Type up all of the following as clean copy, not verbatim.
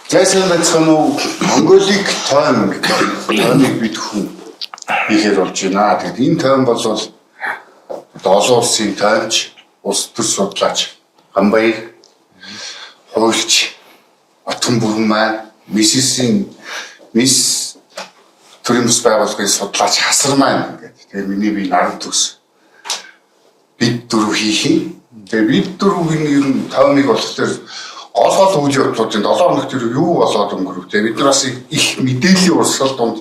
Зайсан байцгаана уу Монголыг тоймыг бид хүн ихээр болж байна. Тэгэд энэ тойм бол олон улсын тоймч, улс төр судлаач, Ганбаяр, хуульч, Отгон бүрэн маань, мисс төрийн бүс байгууллагын судлаач хасар маань гэдэг. Тэгээ миний би наран төгс бид дөрөв хийх юм. Тэгээ бид дөрвийн ер нь тоймыг болохоор гол үйл явдлуудын 7 хоног тэр юу болоод өнгөрөв. Тэгээ бид нар бас их мэдээллийн урсгал донд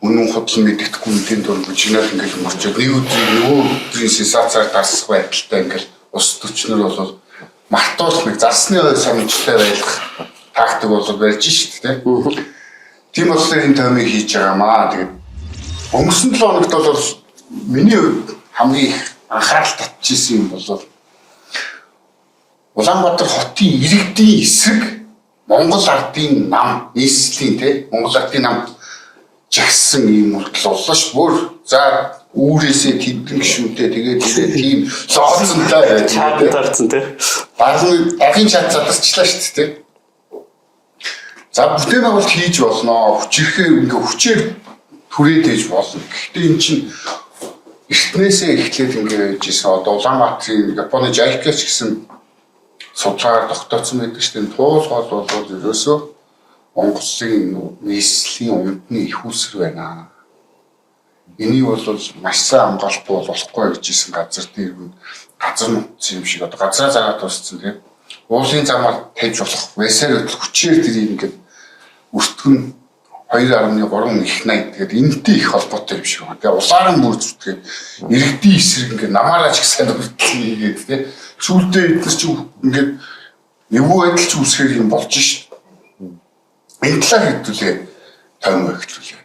үнэн худлан мэддэхгүй мэдээний дунд жинэл ингээл өнгөрчөөд нэг нөгөө өдрийн сенсацаар дарсах байдалтай ингээл ус төчнөр бол мартуулах нэг зарсны санамжтай байх тактик бол барьж шít тэ. Тийм болохоор энэ тоймыг хийж байгаамаа. Тэгээд өнгөрсөн 7 хоногт бол миний хамгийн их анхаарал татчихсан юм бол Улаанбаатар хотын иргэдийн эсрэг Монгол ардын нам нийслэлийн те Монгол ардын нам жагсан юм боллоош бүр за үүрээсээ тэдэн гişүнтэй тэгээд тийм цооцонтой чатарцсан те багын чат задарчлаа шүү дээ. За бүтээн байгуулалт хийж болно. Хүчирхээ ингээ хүчээр түрээд ээж болно. Гэхдээ эн чинь эртнээсээ эхлээд ингээ жисэн одоо Улаанбаатарын Японы JICA ч гэсэн судалгаар тогтооцсон байдаг шүү дээ. Туулгал бол ерөөсөө Монголын нийслэлийн үндэсний их усэр байна. Энийг бол маш сайн хамгаалахгүй болохгүй гэж хэлсэн газар дээр газар нутц юм шиг одоо газраа зараад тусцсан тийм. Уулын замаар тавьж болох вэсээр хүчээр тэрийг ингээд өртгөн 2.3 их 80 тэгээд энэтэй их холбоотой юм шиг байна. Тэгээ улаан бүр зүтгээд иргэдийн эсрэг ингээд намаараа ч их сайн өртгөн хийгээд тийм. Сүүлдээ эдгээр чи ингээд эвгүй байдал ч үүсгэх юм болж шít. Энэ талаар хэвдүүлээ тайм өгчлээ.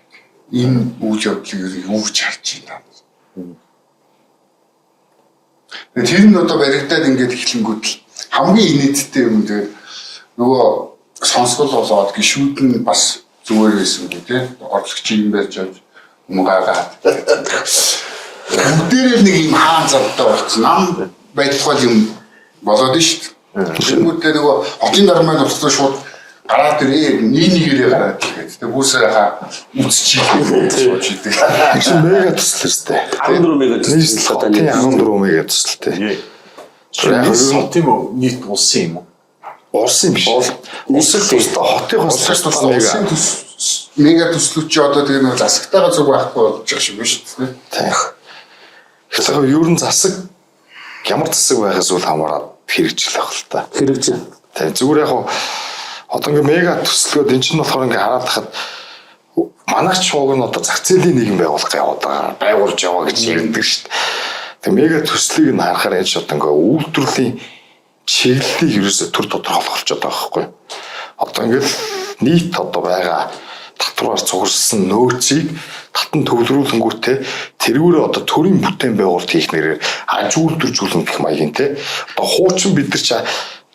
Энэ үйл явдлыг юу ч харж байна. Тэгээд тэр нь одоо баригдаад ингээд эхлэнгүүт л хамгийн инээдтэй юм дээр нөгөө сонсгол болоод гişүүд нь бас зүгээр байсан үү тий. Орлогчийн барьж авч муугаад. Бүгдээрээ нэг юм хаан завтай болчихсон. Нам байдал юм болоод шít. Тэгмүүдээ нөгөө хотын дармын тусдаа шууд гараад ирээ нэгээрээ гараад тэгээд хүмүүсээ үсчихээ сууж идэг. Тэгсэн мега төслөстэй. 14 мега төслөстэй. 14 мега төслөстэй. Сот юм уу? Нийт улсын юм уу? Улсын биш. Улсын хотын улсын мега төслөч одоо тэгээд нэг засагтайгаа зүг байхгүй болж байгаа шиг биш үү? Тийм. Тэгэхээр ер нь засаг ямар засаг байхаас үл хамааран хэрэгжил байх л та. Хэрэгжил. Тийм зүгээр яг одоо ингээ мега төслөөд эн чинь болохоор ингээ хараад хахад манай чууг нь одоо зах зээлийн нийгэм байгуулах яваад байгаа. Байгуулж яваа гэж ярьдаг шүү дээ. Тэгээ мега төслийг нь харахаар энэ шот ингээ үйлдвэрлэлийн чиглэлийг ерөөсө төр тодорхойлчиход байгаа байхгүй. Одоо ингээл нийт одоо байгаа татвараар цугулсан нөөцийг татан төвлөрүүлэнгүүтээ тэрүүрээ одоо төрийн бүтээн байгуулалт хийх нэрээр аж үйлдвэржүүлэх гэх маягийн те одоо хуучин бид нар ч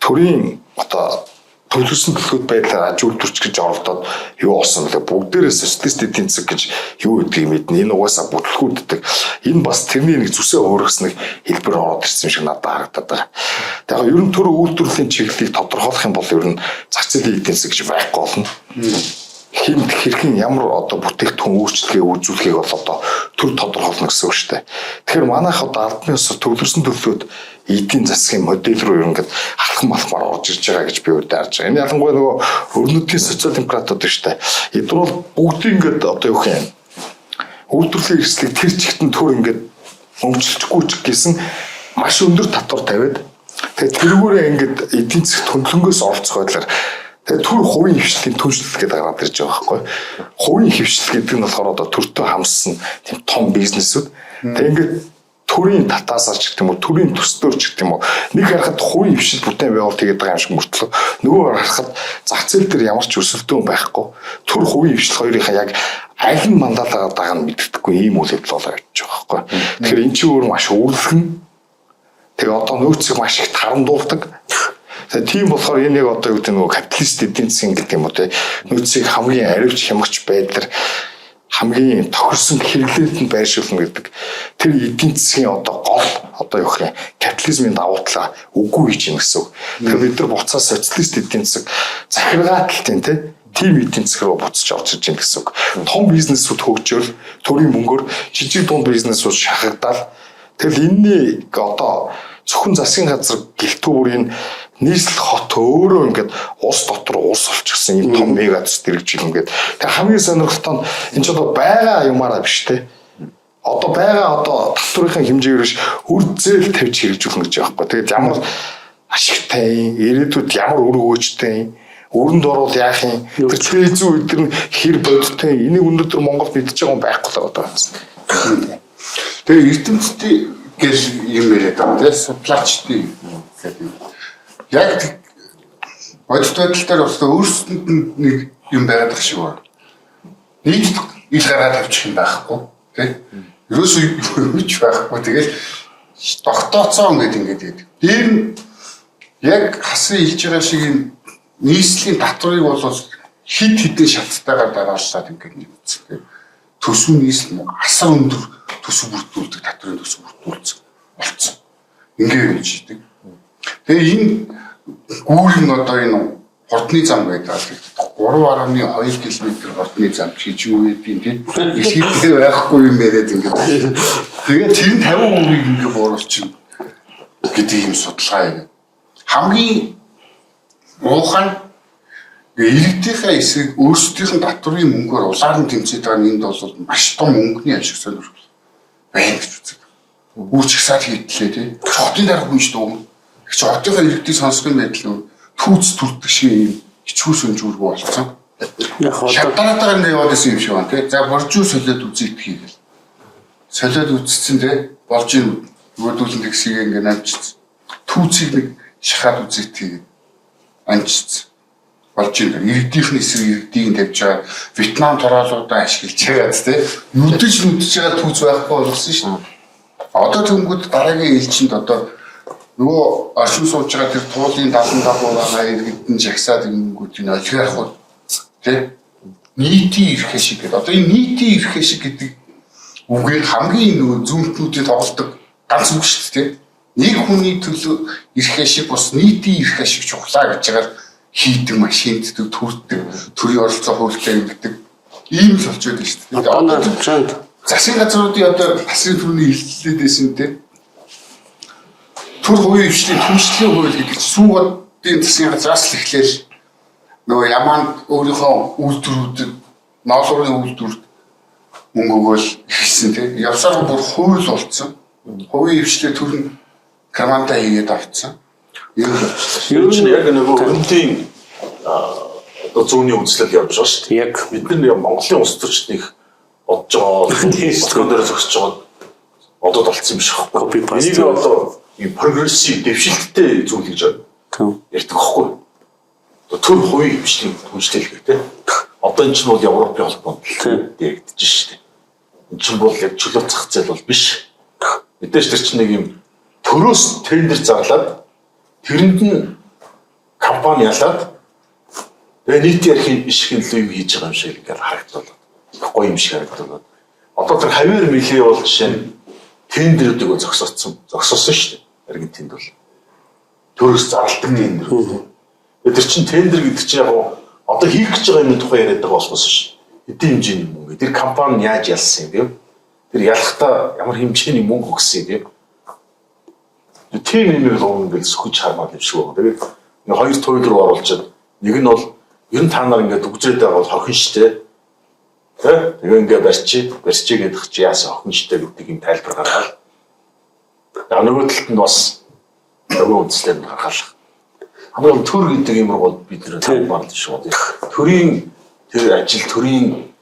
төрийн одоо төлөвлөсөн төлөвлөлт байдлаар аж үйлдвэрч гэж оролдоод юу болсон бэлээ бүгдээрээ социалист эдийн засаг гэж юу гэдгийг мэднэ. Энэ угаасаа бүтлгүүддэг. Энэ бас тэрний нэг зүсээ өөргөснэг хэлбэр ороод ирсэн юм шиг надад харагдаад байгаа. Тэгэхээр ер нь төр үйлдвэрлэлийн чиглэлийг тодорхойлох юм бол ер нь зах зээлийн эдийн засаг гэж байхгүй болно. Хинт хэрхэн ямар одоо бүтээгдэхүүн өөрчлөлтийг үзүүлэхийг бол одоо төр тодорхойлно гэсэн үг шүү дээ. Тэгэхээр манайх одоо албаны ёсоор төвлөрсөн төлөвлөлт эдийн засгийн модель руу ер нь ингээд алхам алхмаар орж ирж байгаа гэж би үдаарж байгаа. Энэ ялангуяа нөгөө өрнөдийн социал демократууд шүү дээ. Эдгээр бол бүгдийг ингээд одоо юу юм үйлдвэрлэлийн эрсдлийг тэр чигтэн төр ингээд өмчлөхгүй ч гэсэн маш өндөр татвар тавиад тэгээд тэрүүгээрээ ингээд эдийн засгт хөндлөнгөөс оролцох байдлаар тэгээд төр хувийн хвшлийн түншлэл гэдэг гараад ирж байгаа байхгүй. Хувийн хвшил гэдэг нь болохоор одоо төртөө хамссан тийм том бизнесүүд. Тэгээд ингээд төрийн татаасаар ч гэдэг юм уу, төрийн төсдөр ч гэдэг юм уу, нэг харахад хувийн хвшил бүтээн байгуулалт хийгээд байгаа юм шиг мөртлөө нөгөө харахад зах зээл дээр ямар ч өсөлтөө байхгүй. Төр хувийн хвшил хоёрынхаа яг аль нь мандалаад байгаа нь мэддэггүй ийм үйл явдал болоо явж байгаа байхгүй. Тэгэхээр эн чинь өөр маш өвлгөн. Тэгээ одоо нөөцийг маш их тарамдуулдаг. Тийм болохоор энэ яг одоо юу гэдэг нөгөө капиталист эдийн засгийн гэдэг юм уу те нөөцийг хамгийн аривч хямгч байдлаар хамгийн тохирсон хэрэглээнд нь байршуулна гэдэг тэр эдийн засгийн одоо гол одоо юу гэх юм капитализмын давуу талаа үгүй хийж юм гэсэн үг. Тэгэхээр бид нар буцаа социалист эдийн засаг захиргааталтын тийм эдийн засаг руу буцаж орж иж гэнэ гэсэн үг. Том бизнесүүд хөгжөөл төрийн мөнгөөр жижиг дунд бизнесүүд шахагдаад тэгэл энэний одоо зөвхөн засгийн газар гэлтүү бүрийн нийслэл хот өөрөө ингээд улс дотор улс олчихсан юм том мега төс дэрэгж ингээд тэг хамгийн сонирхолтой нь энэ ч одоо байгаа юмараа биш те одоо байгаа одоо татврын хэмжээгээр биш үр зээл тавьж хэрэгжүүлнэ гэж байгаа байхгүй. Тэгээд ямар ашигтай ирээдүйд ямар үр өгөөжтэй өрөнд орвол яах юм тэр телевизэн өдөр нь хэр бодтой энийг өнөөдөр Монголд мэдчихэж байгаа юм байхгүй л одоо. Тэгээ ертөнцийн гэл юм яриад байгаа тийм судлаачдын гэдэг. Яг бодит байдал дээр бас өөрсдөнд нэг юм байгаад байгаа шиг байна. Нийт ил гаргаад тавьчих юм байхгүй тийм. Ерөөсөө юуч байхгүй тэгэл тогтооцоо ингээд. Дээр нь яг хасрын илж байгаа шиг юм нийслэлийн татврыг бол хид хідэн шаттайгаар дарааллаад ингээд нэг үзсэн. Төсөв нийслэл асар өндөр төсөв бүрдүүлдэг татврын төсөв бүрдүүлсэн болцсон. Ингээд байж идэг. Тэгээ энэ гүүрэн одоо энэ хурдны зам байдаг. 3.2 км хурдны зам хийж юу гэдгийг тийм ихтэй байхгүй юм яриад ингээд. Тэгээ тэр нь 50% ингээд бууруулчихна гэдэг юм судалгаа юм. Хамгийн муухай иргэдийнхээ эсрэг өөрсдийнх нь татврын мөнгөөр улаар нь тэмцээд байгаа нь энд бол маш том мөнгөний ашиг сонирхол байна гэж үздэг. Үүрч хсаад хийтлээ тий. Хотын дарга хүн ч дөө. Чи хотынхаа иргэдийг сонсох юм байдал түүц төрдөг шиг юм хичүүл сүнжүүргүй болсон. Шатаратаар ингэ яваад исэн юм шиг байна тий. За боржуу солиод үзээд хийгээл. Солиод үзсэн тий. Болж ийн өгдүүлэн тэгсийг ингэ намжчихсан. Түүцийг нэг шахаад үзээд хийгээд амжчихсан. Болж ийн иргэдийн эсрэг иргэдийг тавьж байгаа Вьетнам тороолуудаа ашиглаж байгаа тий. Нүдэж байгаа түүц байхгүй болсон шүү дээ. Одоо тэнгууд дараагийн ээлжинд одоо нөгөө оршин сууж байгаа тэр туулын 75% иргэдэн жагсаад ингэнгүүтийн олигархууд тий нийтийн эрх ашиг гэдэг. Одоо энэ нийтийн эрх ашиг гэдэг үгээр хамгийн нөгөө зүүнтнүүдийн тоглодог ганц үг шүү дээ тий. Нэг хүний төлөө эрх ашиг бас нийтийн эрх ашиг чухлаа гэж байгаа хийдэг машинддаг төрдөг төрийн оролцоо хөрөлтэй гэдэг ийм л болчиход байна шүү дээ. Одоо засгийн газруудын одоо засгийн төрний хилэлээд байсан тий. Түр хувийн хвшлийн түншлэлийн хууль гэдэг сүүгодын засгийн газраас л эхлээл нөгөө ямаанд өөрийнхөө үйлдвэрүүдэд ноолуурын үйлдвэрт мөнгө өгөөл ихсэн тий. Явсаар бүр хууль болцсон. Хувийн хвшлийн төр нь команда хийгээд авцсан. Ер нь яг нөгөө өнтийн одоо зүүнний үзлэл явж байгаа шүү дээ. Яг бид нар Монголын улс төрчдийн бодож байгаа өсгөнөөр зогсож байгаа одод болцсон юм шиг байна. Энийг одоо прогрессив дэвшилттэй зүйл гэж ярьдаг байхгүй. Төр хувийн хвшлийн хүншлэл гэдэг. Одоо энэ чинь бол Европын холбоонд дэрэгдэж шүү дээ. Энэ чинь бол яг чөлөө зах зээл бол биш. Мэдээж тэр чинь нэг юм төрөөс тендер зарлаад тэрэнд нь компани ялаад тэгээ нийтийн архив бишгэн л юм хийж байгаа юм шиг ингээд харагдаад гоё юм шиг харагдаад. Одоо тэр хавар мэлээ бол жишээ нь тендерүүдийг зогсоосон шүү дээ. Аргентинд бол төрөөс зарладаг тендер. Тэр чинь тендер гэдэг чинь яг одоо хийх гэж байгаа юм тухай яриад байгаа болохоос ш. Эдийн хэмжээний мөнгө. Тэр компани яаж ялсан юм бэ? Тэр ялахтаа ямар хэмжээний мөнгө өгсөн юм бэ? Тийм нэмэр л ингээд сөхөж хармаад юм шиг байна. Тэгээд нэг хоёр туйл руу оруулчаад нэг нь бол ер нь та нар ингээд үгжээд байгаа бол хохин штэ. Тэгээ ингээд барьчи гэдэг чи яасан хохин штэ гэдэг юм тайлбар гаргаад. Нөгөө талд нь бас нөгөө үндэслэлд гаргалах. Хамгийн төр гэдэг юм бол бид нэр тайлбарлаж шүү. Төрийн тэр ажил төрийн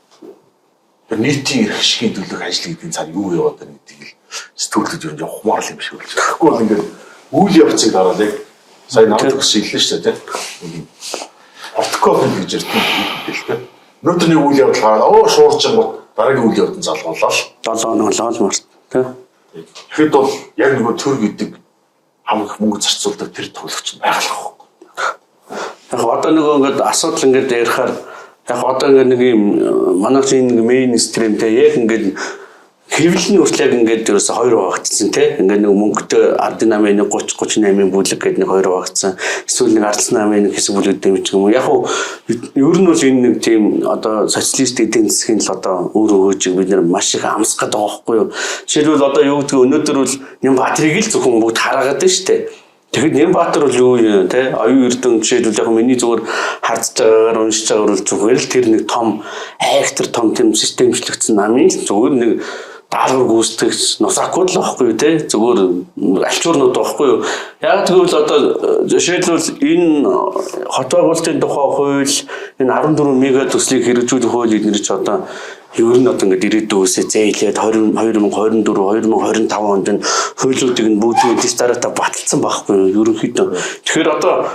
нийтийн эрх ашигын төлөөх ажил гэдэг нь цаа юу яваад байна гэдгийг сэтгүүлд ер нь хумаар юм шиг болж байна. Тэгэхгүй бол ингээд үйл явцыг дараад яг сая намд өгсөн хэллээ шүү дээ. Протокол гэж ярьдаг л дээ. Өнөөдөр нэг үйл явдал гараад шуурч гот дараагийн үйл явдал залгууллаа. 7 хоног лоолморт тий. Тэгэхэд бол яг нөгөө төр гэдэг хамаг мөнгө зарцуулдаг тэр тоглогч байгалах. Яг одоо нөгөө ингээд асуудал ингээд ярихаар яг одоо ингээд нэг юм манай чинь нэг мейнстримтэй яг ингээд хэвлэлийн үртлэг ингээд ерөөсө 2 хуваагдсан тий. Ингээд нэг мөнгөтэй ардын намын 30-38 бүлэг гэдэг нэг 2 хуваагдсан. Эсвэл нэг ардсан намын нэг хэсэг бүлэг дэмжих юм уу. Яг уу ер нь бол энэ нэг тийм одоо социалист эдийн засгийн л одоо өөр өгөөжийг бид нэр маш их амсгах гэдэг байгаа байхгүй юу. Жишээлбэл одоо юу гэдэг өнөөдөр бол Нямбаатрыг л зөвхөн бүгд хараагаад байна шүү дээ. Тэгэхэд Нямбаатар бол юу юм те оюун эрдэнэ жишээлбэл яг миний зүгээр хардж байгаагаар уншиж байгаагаар бол зүгээр л тэр нэг том айхтар том тийм системчлэгдсэн намын зүгээр нэг даалгавар гүйцэтгэгч нусакууд л байхгүй юу те зүгээр алчуурнууд байхгүй юу. Яг тэгвэл одоо жишээлбэл энэ хот байгуулалтын тухай хууль энэ 14 мега төслийг хэрэгжүүлэх хууль эдгээр ч одоо ер нь одоо ингээд ирээдүйсээ зээлээд 2024 2025 онд энэ хуулиудыг нь бүгд дистарата баталсан байхгүй юу ерөнхийдөө. Тэгэхээр одоо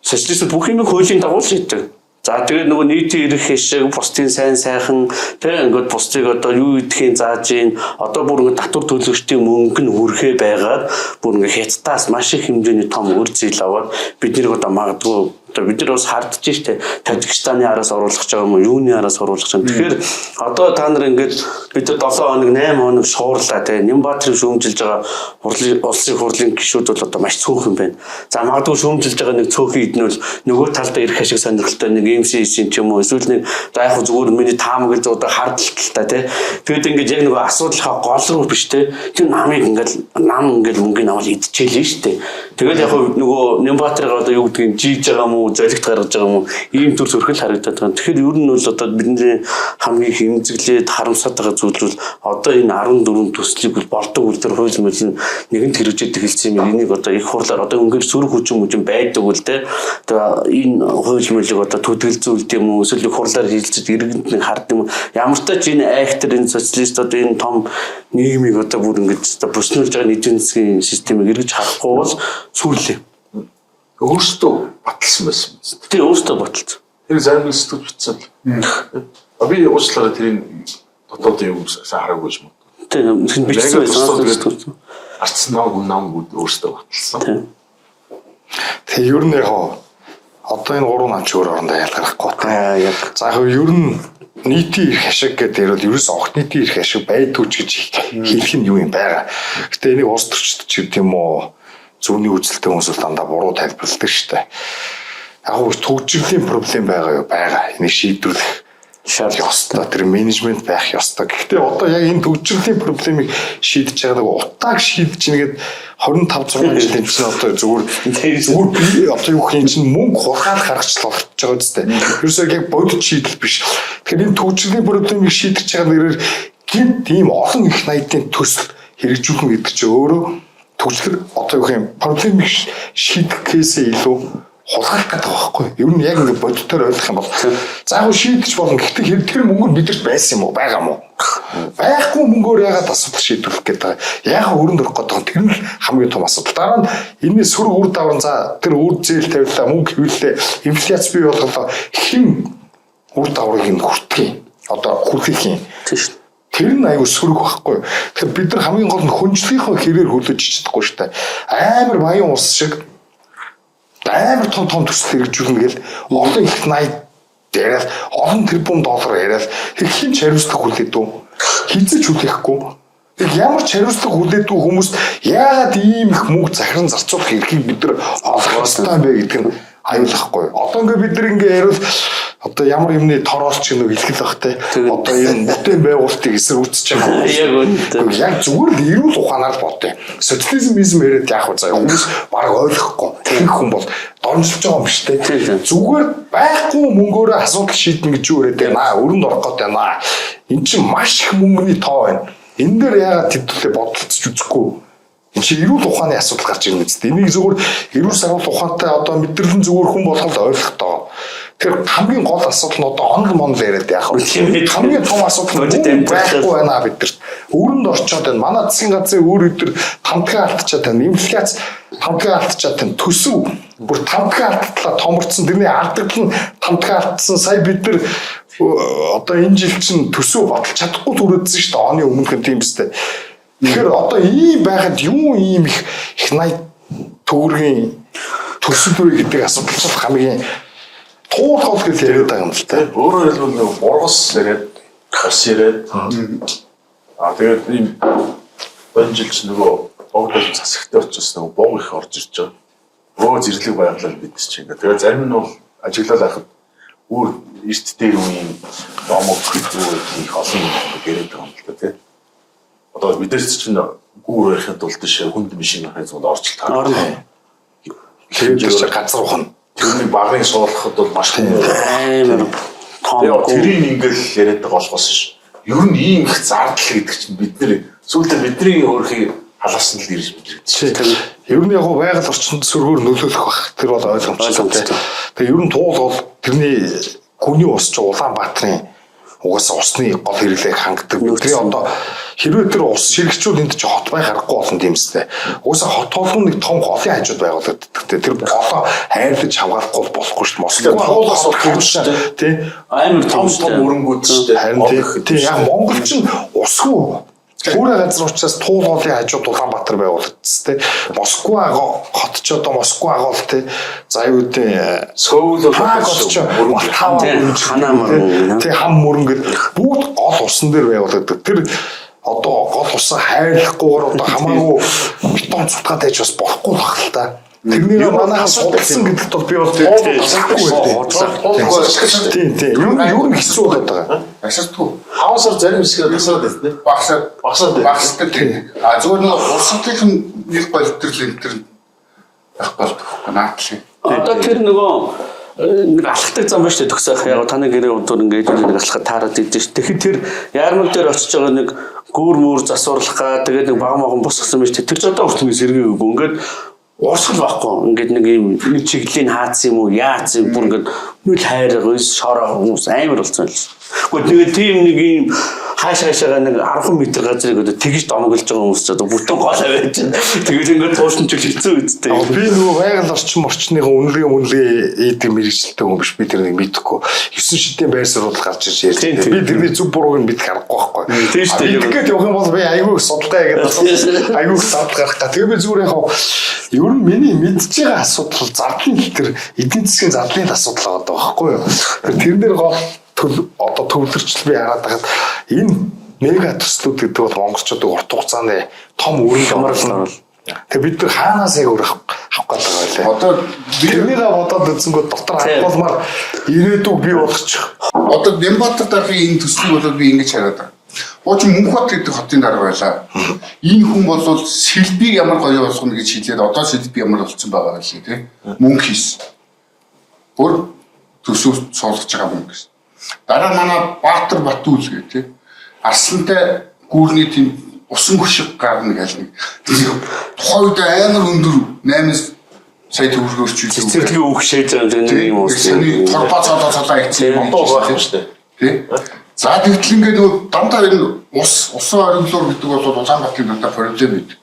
социалист бүх юм хуулийн дагуу шийддэг. За тэгээд нөгөө нийтийн эрх хэшиг, бусдын сайн сайхан тэг ингээд бусдыг одоо юу идэхин зааж ийн одоо бүр ингээд татвар төлөгчдийн мөнгө нь хүрхээ байгаад бүр ингээд хятадаас маш их хэмжээний том үр зээл аваад бид нэр одоо магадгүй одоо бид нар бас хардж штэ Тажикстаны араас оруулах гэж байгаа юм уу юуны араас оруулах гэж. Тэгэхээр одоо та нар ингээд бид 7 хоног 8 хоног шуурлаа тэг Нямбаатрыг шүүмжилж байгаа улсын хурлын гишүүд бол одоо маш цөөх юм байна. За магадгүй шүүмжилж байгаа нэг цөөхөн эднэ бол нөгөө талдаа ирэх ашиг сонирхолтой нэг МС-ийн ч юм уу эсвэл нэг за яг зүгээр миний таамаг гэж одоо хардталтай тий. Тэгэд ингээд яг нөгөө асуудлынхаа гол руу биш тий. Тэр намыг ингээд мөнгөний авал идчихэлээ шүү дээ. Тэгэл яг нөгөө Нямбаатрыг одоо юу гэдгийг жийж байгаа юм уу золигт гаргаж байгаа юм уу ийм төр зөрхөл харагдаад байна. Тэгэхээр ер нь бол одоо бидний хамгийн хэмзэглээд харамсаад байгаа зүйл бол одоо энэ 14 төслийг болдог үлдэр хууль мөрлийн нэгэнт хэрэгжээд эхэлсэн юм. Энийг одоо их хурлаар одоо өнгөөр сөрөг хүчин байдаг үл дээ. Одоо энэ хууль мөрлийг одоо төдөлзүүлд юм уу эсвэл их хурлаар хилцэж иргэнд нэг хард юм. Ямар ч тач энэ айхтар энэ социалист одоо энэ том нийгмийг одоо бүр ингэж одоо бүснүүлж байгаа эдийн засгийн системийг эргэж харахгүй бол сүрлээ. Өөртөө баталсан байсан. Тэр өөртөө баталсан. Тэр зарим нь сэтгэл битсэн. Би уучлаарай тэрийн дотоодын юм сайн хараагүй юм. Тэр бичсэн байсан. Арцсан нам өөртөө баталсан. Тэгээ ер нь яг одоо энэ 3 намч өөр орондоо ялгархгүй. Яг. За ер нь нийтийн эрх ашиг гэдэг нь ерөөс огт нийтийн эрх ашиг байдгүй ч гэж хэлэх нь юу юм байгаа. Гэтэ энийг улс төрчид ч гэдэг юм уу зүүнний үзэлтэй хүмүүс дандаа буруу тайлбарладаг шүү дээ. Яг нь төгжрлийн проблем байгаа юу? Байгаа. Энийг шийдвэрлэх шаардлага ёстой. Тэр менежмент байх ёстой. Гэхдээ одоо яг энэ төгжрлийн проблемыг шийдэж байгаа нэг утааг шийдэж нэгэд 25 6 жилийн чинь одоо зүгээр би одоо юу хин чинь мөнгө хургаад гаргачлал болж байгаа үстэй. Ерөөсөө яг бодит шийдэл биш. Тэгэхээр энэ төгжрлийн проблемыг шийдэж байгаа нэрээр гинт тийм олон их найдын төсөл хэрэгжүүлнэ гэдэг чинь өөрөө төгжлөр одоо юу юм проблемыг шийдэх кейсээ илүү хулгайлах гэдэг байхгүй. Ер нь яг ингэ бодитоор ойлгох юм бол заагүй шийдэж болно. Гэхдээ тэр мөнгө бидэрт байсан юм уу? Байгаа юм уу? Байхгүй мөнгөөр яагаад асуудал шийдвэрлэх гэдэг. Яг өрөнд өрөх гэдэг тэр нь хамгийн том асуудал. Дараа нь энэний сөрөг үр давар за тэр үр зээл тавилаа мөнгө хэвлээ инфляц бий болголоо хэн үр даврыг нь хүртэх юм. Одоо хүргэх юм. Тэр нь аюу сөрөг байхгүй. Тэгэхээр бид нар хамгийн гол нь хүнжлийнхөө хэрээр хөлөж чадахгүй шүү дээ. Амар баян улс шиг амар том төсөл хэрэгжүүлнэ гэл олон их найд яриад олон тэрбум доллар яриад хин ч хариуцлага хүлээдэг үү? Хизэж хүлээхгүй. Тэг ямар ч хариуцлага хүлээдэг хүмүүс яагаад ийм их мөнгө захиран зарцуулах эрхийг бид нар олох ёстой бэ гэдэг нь аюулахгүй. Одоо ингээд бид нар ингээд яриул одоо ямар юмны тороолч нэг хэлхэл бах те. Одоо энэ бүтээн байгуулалтыг эсэргүүцэж байгаа. Яг зүгээр л эрүүл ухаанаар бодъё. Социализм яриад яах вэ заа хүмүүс баг ойлгохгүй. Тэр хүн бол донжиж байгаа юм шүү дээ. Зүгээр байхгүй мөнгөөрөө асуудал шийднэ гэж юу яриад байна. Өрөнд орох гэдэг байна. Эн чинь маш их мөнгөний тоо байна. Энэ дээр яагаад тэдүүлээ бодолцож үзэхгүй. Энд чинь эрүүл ухааны асуудал гарч ирнэ гэдэг. Энийг зүгээр эрүүл сарвал ухаантай одоо мэдрэлэн зүгээр хүн болгоод ойлгох тоо. Тэр хамгийн гол асуудал нь одоо онл яриад яах вэ? Хамгийн том асуудал нь байхгүй байна бидэрт. Өрөнд орчоод байна. Манай засгийн газрын өөр өдөр тамтгаа алдчихад байна. Инфляц тамтгаа алдчихад байна. Төсөв бүр тамтгаа алдтлаа томорцсон. Тэрний алдагдлал нь тамтгаа алдсан. Сая бид нар одоо энэ жил чинь төсөв баталж чадахгүй түрээдсэн шүү дээ. Оны өмнөх нь тийм үстэй. Тэгэхээр одоо ийм байхад юу ийм их найд төгрөгийн төсөлбөр гэдэг асуудал ч хамгийн туурхал гэж яриад байгаа юм л та. Өөрөөр хэлбэл нэг бургас яриад бас яриад Тэгээд ийм энэ жил ч нөгөө богдол засагтай очиж нөгөө бог их орж ирж байгаа. Бөө зэрлэг байгалаар бид чинь ингээд. Тэгээд зарим нь бол ажиглал байхад өөр эрт дээр үеийн номог их олон гэрээд байгаа юм л да тий. Одоо бидээс чинь гүүр барихын тулд тийш хүнд машин хайцууд орж таарна. Тэгээд газар ухна. Тэрний багын суулгахад бол маш амар том. тэрийг ингээл яриад байгаа болохоос ш. Ер нь ийм их зардал гэдэг чинь бид нэр сүүлдээ бидний өөрхийн халаасан л ирж мэдэрч. Ер нь яг байгаль орчинд сөргөөр нөлөөлөх бах. Тэр бол ойлгомжтой. Тэгээ ер нь туул бол тэрний гүний ус ч Улаанбаатарын угаасаа усны гол хэрэглээг хангадаг. Бидний одоо хэрвээ тэр ус ширэгчүүд энд чи хот байх аргагүй болсон юм сте. Угаасаа хот толгон нэг том голын хажууд байгуулдаг. Тэр голоо хайрлаж хамгаалахгүй болохгүй шүү дээ. Москва туулаас болж шүү дээ. Тий. Амар том өрөнгүүд шүү дээ. Харин тий яг Монгол ч усгүй Түүрэ газар учраас туул голын хажууд Улаанбаатар байгуулагдсан тий. Москва хот ч одоо Москва гол тий. За юудын Сөүл ханаа тий хам мөрөнгөд бүгд гол усан дээр байгуулагддаг. Тэр одоо гол усан хайрлахгүйгээр одоо хамаагүй бетон цутгаад байж бас болохгүй байх л та. Тэрнийг манайхаас судалсан гэдэгт бол би бол засахгүй тийм. Юу нь хэцүү болоод байгаа. Ашигтгүй. Хавсаар зарим хэсгээр тасаад байна. Багсаад тийм. А зөвхөн урсгалын нэг боловтрол энэ төр байх болтгоо наадлаа. Одоо тэр нөгөө нэг алхдаг зам ба шүү дээ төгсөх. Яг таны гэрээ өдөр ингээд нэг алхахад таарад идэв шүү. Тэгэхээр тэр яармаг дээр очиж байгаа нэг гүүр мөр засварлах га тэгээд нэг баг маган бус гсэн байж тэр ч одоо хүртэл сэргээгүй. Ингээд уурсгал байхгүй. Ингээд нэг юм нэг чиглэлийн хаацсан юм уу яац бүр ингээд нүл хайрга ус шороо хүмүүс амар болсон л. Гэхдээ тийм нэг юм хаашаага нэг 10 м газрыг одоо тэгж донголж байгаа хүмүүс ч одоо бүтэн гол аваад байна. Тэгээд ингээд туушин ч хэцүү үсттэй. Би нөгөө байгаль орчныхаа үнэлгээ эдэг мэрэгчлээ хүн биш. Би тэрнийг мэдэхгүй. 9 шидийн байр суурь гарч ирж ярьж. Би тэрний зүг бурууг нь мэдэх аргагүй байхгүй. Тийм шүү дээ. Тэгэхэд явах юм бол би айгүй судалгаа хийгээд айгүй зардал гарах гэх. Тэгээ би зүгээр яг ер нь миний мэдж байгаа асуудал зардлын тэр эдийн засгийн зардлын асуудал байгаа байхгүй юу. Тэр дээр гол одоо төвлөрчл би хараад байхад энэ мега төслүүд гэдэг бол монголчууд урт хугацааны том өрнө амарлал. Тэгээ бид нар хаанаас яг авах гээд байгаа байлаа. Одоо тэрнийг бодоод үзэнгүүт дотор хавуулмаар ирээдүг бий болгочих. Одоо Нямбатар дарахын энэ төслийг бол би ингэж хараад байна. Ууч Мөнхбат гэдэг хотын дарга байлаа. Энэ хүн бол сэлбийг ямар гоё болгоно гэж хэлээд одоо сэлб ямар болцсон байгаа байлээ тий. Мөнх хийс. Бүр төсөв суулгаж байгаа юм гэсэн. Дараа манай Баатар Батүл гэх тий. Арслантай гүүрний тийм усан хөшиг гарна гэж нэг. Тухайд амар өндөр 8 сая төгрөгөөр ч үлээ. Цэцэрлэгийн үг шээж байгаа нэг юм уу. Тэний торбоо цолоо ихсэн юм байна шүү дээ. Тий. За тэгтэл ингээд нөгөө дандаа энэ усан оргилуур гэдэг бол Улаанбаатарын дандаа проблем байдаг.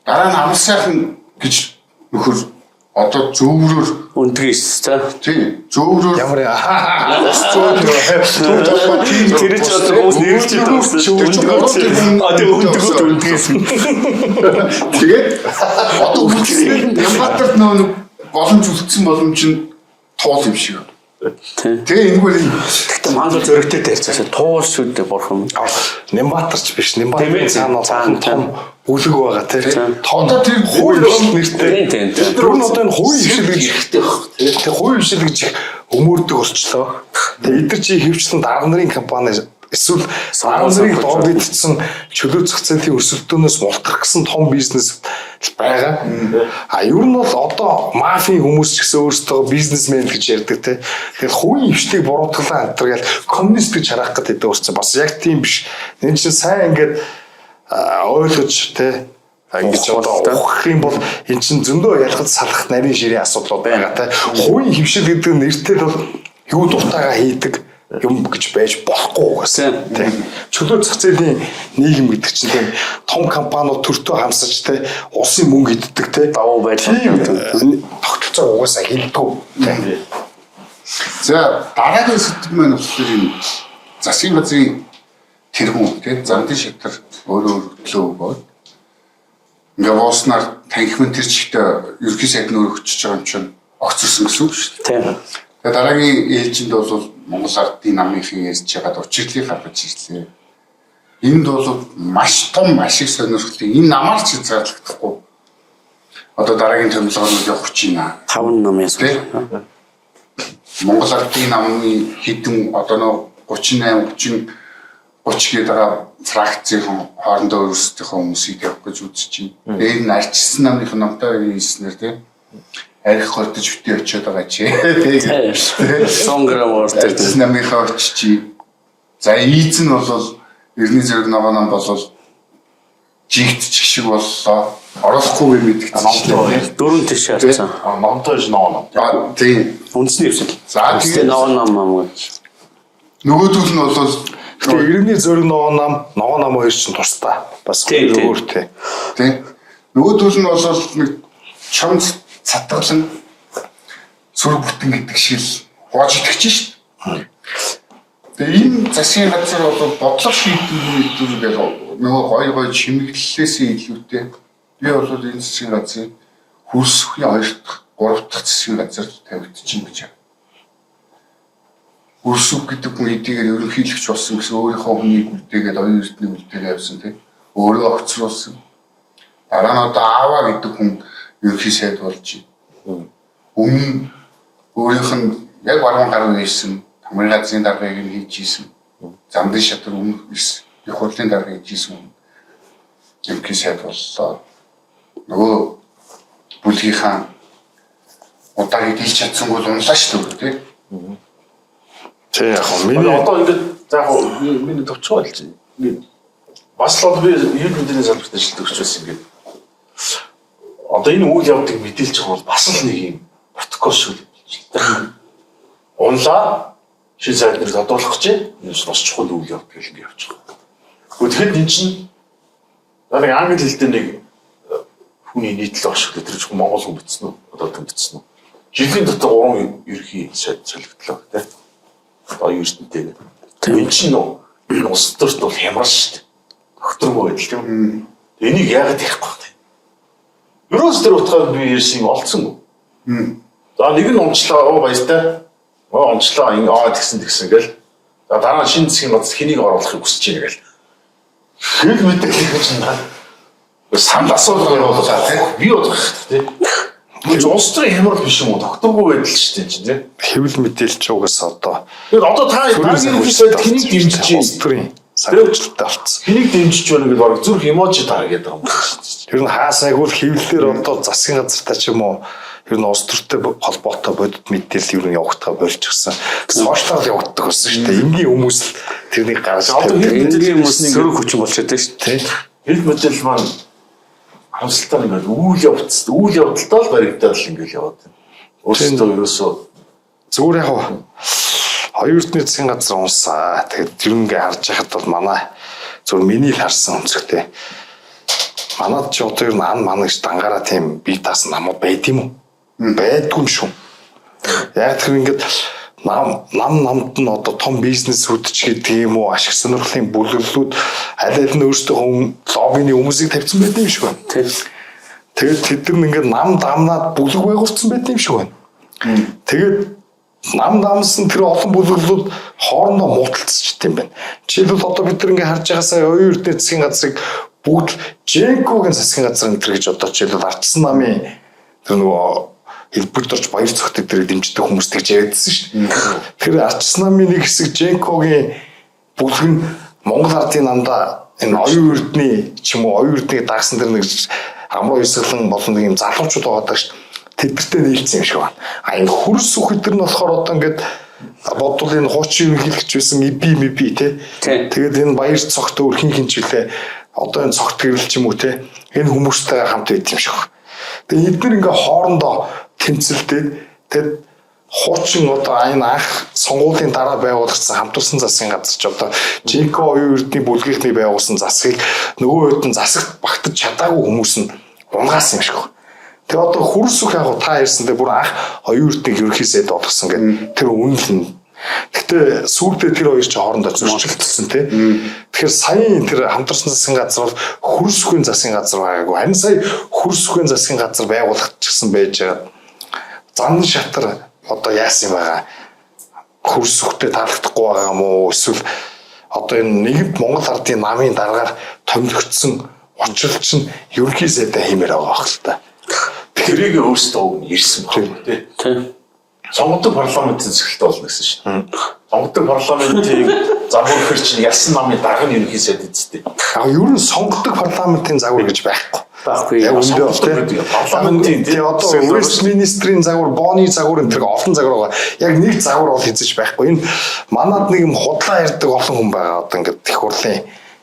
Дараа нь амар сайхан гэж нөхөр одоо зөвөрөөр үндгээс та тий зөвөрөөр ямар тэр ч одоо хүмүүс нэрч үндгээс тэгээд одоо үндгээс Нямбатарт нөгөө боломж үлдсэн боломж нь туул юм шиг. Тэгээ энэ бол гэхдээ мангал зөрөгтэй тарьцаасаа туул шүү дээ бурхан. Нямбатарч биш. Нямбатарын цаана том бүлэг байгаа тийм. одоо тэр хууль нэртэй. Тэр нь одоо энэ хувийн хвшил гэж ихтэй баг. тэр хувийн хвшил гэж өмөрдөг болчлоо. Тэгээ эдгээр чи хөвчлэн дарга нарын компани эсвэл дарга нарын доор бидсэн чөлөө зах зээлийн өрсөлдөөнөөс мултрах гэсэн том бизнес байгаа. А ер нь бол одоо мафийн хүмүүс ч гэсэн өөрсдөө бизнесмен гэж ярьдаг тийм. Тэгэхээр хувийн хвшлийг буруутгалаа антар гэл коммунист гэж харах гэдэг өөрсдөө бас яг тийм биш. Энэ чинь сайн ингээд ойлгож тийм ингэж одоо ухах юм бол эн чинь зөндөө ялгаж салах нарийн ширийн асуудлууд байгаа тийм. Хувийн хвшил гэдэг нэртэй бол юу дуртайгаа хийдэг юм гэж байж болохгүй гэсэн тийм. Чөлөө зах зээлийн нийгэм гэдэг чинь тийм том компаниуд төртөө хамсаж тийм улсын мөнгө иддэг тийм давуу байдлаа тогтолцоо угаасаа хилдэг тийм. за дараагийн сэдв маань болохоор энэ засгийн газрын тэргүүн тийм замдын шатар өөрөө төлөө өгөөд ингээ бооснаар танхимын тэр чигтээ ерхий сайд нөр өгчөж байгаа юм чинь огцсон гэсэн үг шүү дээ. тийм. Тэгээ дараагийн ээлжинд бол Монгол Ардын намынхын ярьж байгаад учирлыг гаргаж ирлээ. Энд бол маш том ашиг сонирхлыг энэ намаар ч хязгаарлагдахгүй. Одоо дараагийн томилгоонууд явах гэж байна. 5 намын Тэ? Монгол ардын намны хэдэн одоо 38 30 гээд байгаа фракцийн хоорондоо өөрсдийнхөө хүмүүсийг явах гэж үзэж байна. Тэгээд энэ арчилсан намынх нь намтай хийснээр тийм арх гордож битээ очиод байгаа чи. 100 грамм ортой. Арчилсан намынхаа очиж. За ийз нь бол Эрдэнэ зэрэг ногоо нам болол жигтчих шиг боллоо. Орохгүй мэдгдсэн. 4 тийш харцсан. Номтой ноо. Тийм. Үндэсний хэвсэл. За тэгээд ногоо нам гэж. Нөгөөдөл нь бол Тэгээ Эрдэнэ зэрэг ногоо нам хоёр чинь тусдаа. Бас өөртэй. Тийм. Нөгөөдөл нь бол нэг чам цатгалан сүр бүтэн гэдэг шиг л гоож итгэж шít. Тэгээ энэ засгийн газар бол бодлого шийдвэр гэх нөгөө гой чимэглэлээс илүүтэй би бол энэ засгийн газрыг хөрсөхийн 2 дахь 3 дахь засгийн газар тавигдчихин гэж байна. Хөрсөх гэдэг хүн эдгээр ерөнхийлөгч болсон гэсэн өөрийнхөө хүнийг үлдээгээд оюун эрдэнэ үлдээгээд явсан тийм өөрөө огцруулсан. Дараа нь одоо ааваа гэдэг хүн ерөнхий сайд болж байна. Өмнө өөрийнх нь яг баруун гаруй хийсэн хамгийн газрын даргаыг нь хийж ийсэн. Замдын шатар өмнө их хурлын дарга хийж ийсэн. Ерөнхий сайд боллоо. Нөгөө бүлгийнхаа удааг дийлж чадсангүй л унлаа шүү дээ тийм. Тэг яг миний одоо ингээд за яг миний төвчөө болж байна. Бас л би ер мэдээний салбарт ажилладаг гэж байсан ингээд. Одоо энэ үйл явдлыг мэдээлж байгаа бол бас л нэг юм протокол шиг болж байна. Унлаа шин сайд нэр тодруулах гэж энэ ч бас чухал үйл явдал гэх юм явж байгаа. Тэгэхэд энэ чинь нэг англи хэлтэй нэг хүний нийтлэл ашиглаж тэр чинь монгол хүн бичсэн үү? Одоо тийм бичсэн үү? Жилийн дотор 3 ерхий сайд солигдлоо тийм. Оюун эрдэнэтэй. Энэ чинь энэ улс төрт бол хямрал шүү дээ. Докторгүй байдал тийм. Энийг яагаад ярихгүй вэ? Ерөөс тэр утгаар би ярьсан юм олцсонгүй. За нэг нь унчлаа баяртай. Унчлаа ингэ тэгсэн гэл. За дараа нь шинэ засгийн газар хэнийг оруулахыг хүсэж байна гэл. Хэл мэдээлэл гэж байна. Санал асуулга явуулах тийм. Би бодох тийм. Гэж улс төрийн хямрал биш юм уу? Докторгүй байдал шүү дээ чинь тийм. хэвлэл мэдээлж угаас одоо. Тэгээд одоо та ерөнхийдөө хэнийг дэмжиж улс төрийн санамжлалтай болцсон. Хэнийг дэмжиж байна гэдэг баг зүрх эможи тааргээд байгаа юм шүү дээ. Ер нь хаасайг бол хэвлэлээр одоо засгийн газартаа ч юм уу ер нь улс төртэй холбоотой бодит мэдээлэл ер нь явагдгаа болж гисэн. Сошиал явагддаг байсан шүү дээ. Энгийн хүмүүс л тэрнийг гаргаж тавьдаг. Энгийн хүмүүс сөрөг хүчин болчиход байна шүү дээ. Хэл мэдээлэл маань хамсалтаар ингээд үйл явдалтай л баригдаад л ингээд яваад байна. Өөрсдөө ерөөсөө зүгээр яг хоёр эрдэнэ засгийн газар унсаа. Тэгээд ер нь ингээд харж байхад бол манай зөв миний л харсан өнцгтэй. Манад ч одоо ер нь ан манагч дангаараа тийм бие таасан намууд байд юм уу? Байдгүй юм шүү. Яг тэр ингээд намд нь одоо том бизнесүүд ч гэдэг юм уу ашиг сонирхлын бүлэглэлүүд аль аль нь өөрсдөө лоббины хүмүүсийг тавьсан байдаг юм шиг байна. Тэгээд тэд нар ингээд нам дамнаад бүлэг байгуулсан байдаг юм шиг байна. Тэгээд нам дамсан тэр олон бүлэглэлүүд хоорондоо муудалцчихд юм байна. Жишээлбэл одоо бид нар ингээд харж байгаасаа оюун эрдэнэ засгийн газрыг бүгд Женкогийн засгийн газар энэ гэж одоо жишээлбэл ардсан намын тэр нөгөө хэлбэрд орж баяр цогт дээр дэмждэг хүмүүс тэгж ярьдсан шүү дээ. Тэр ардсан намын нэг хэсэг Женкогийн бүлэг нь Монгол ардын намда энэ оюун эрдэнэ ч юм уу оюун эрдэнэ дагсан тэр нэг амруу эсгэлэн болон нэг юм залуучууд байгаа шүү дээ. Тэдэртэй нийлцсэн юм шиг байна. А энэ хөрс үхэл нь болохоор одоо ингээд бодвол энэ хуучин ерөнхийлөгч байсан эби те. Тэгээд энэ баяр цогт өрхийн хинчвэлээ одоо энэ цогт гэрэл ч юм уу те. Энэ хүмүүстэй хамт байт юм шиг байна. Тэгээд эдгээр ингээ хоорондоо тэнцэлдээд тэгээд хуучин одоо энэ анх сонгуулийн дараа байгуулагдсан хамтарсан засгийн газар ч одоо Жинко оюун эрдэнэ бүлгийнхний байгуулсан засгийг нөгөө хэд нь засагт багтаж чадаагүй хүмүүс нь унгаасан юм шиг байна. Тэгээ одоо хөрсөх яг та ярьсантай бүр анх оюун эрдэнэ ерөнхий сайд болгосон гэдэг тэр үнэлэн. Гэтэ сүүлдээ тэр хоёр ч хоорондоо зөрчилдсөн тий. Тэгэхээр саяын тэр хамтарсан засгийн газар бол хөрсөхийн засгийн газар байгаагүй. Харин сая хөрсөхийн засгийн газар байгуулагдчихсан байж байгаа. Зан шатар одоо яасан юм байгаа. Хөрсөхтэй таалагдахгүй байгаа юм уу? Эсвэл одоо энэ нэгэнт Монгол ардын намын дараагаар томилогдсон учрал чинь ерөнхий сайдаа хэмээр байгаа байх л та. Тэрийг өөрсдөө өгнө ирсэн баг тий. Сонгодог парламентын зэхэлт болно гэсэн шүү дээ. Сонгодог парламентын загвар хэр чинь ялсан намын дарга нь ерөнхий сайд эзэдээ. Ер нь сонгодог парламентын загвар гэж байхгүй. Байхгүй. Парламентын тий одоо Вестминстрийн загвар, Бооны загвар энэ олон загвар байгаа. Яг нэг загвар бол эзэж байхгүй. Энэ манад нэг юм худлаа ярьдаг олон хүн байгаа. Одоо ингээд их хурлын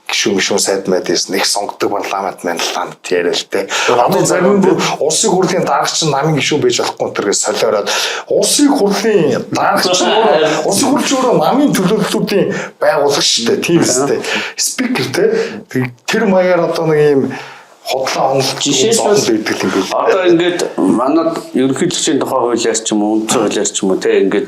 гишүүн сайд мэдээс нэг сонгодог парламент манлаа яриалтай. Одоо зарим нь улсын хурлын даргач намын гишүүн байж болохгүй тэргээс солиороод улсын хурлын даргач улсын хурлын намын төлөөллүүдийн байгуулагч шүү дээ. Тийм үстэй. Спикер тэр маягаар одоо нэг юм хотлоо онолж жишээлбэл байдаг юм биш. Одоо ингээд манад ерөнхийлөгчийн тухай хуулиар ч юм уу, үндсэн хуулиар ч юм уу те ингээд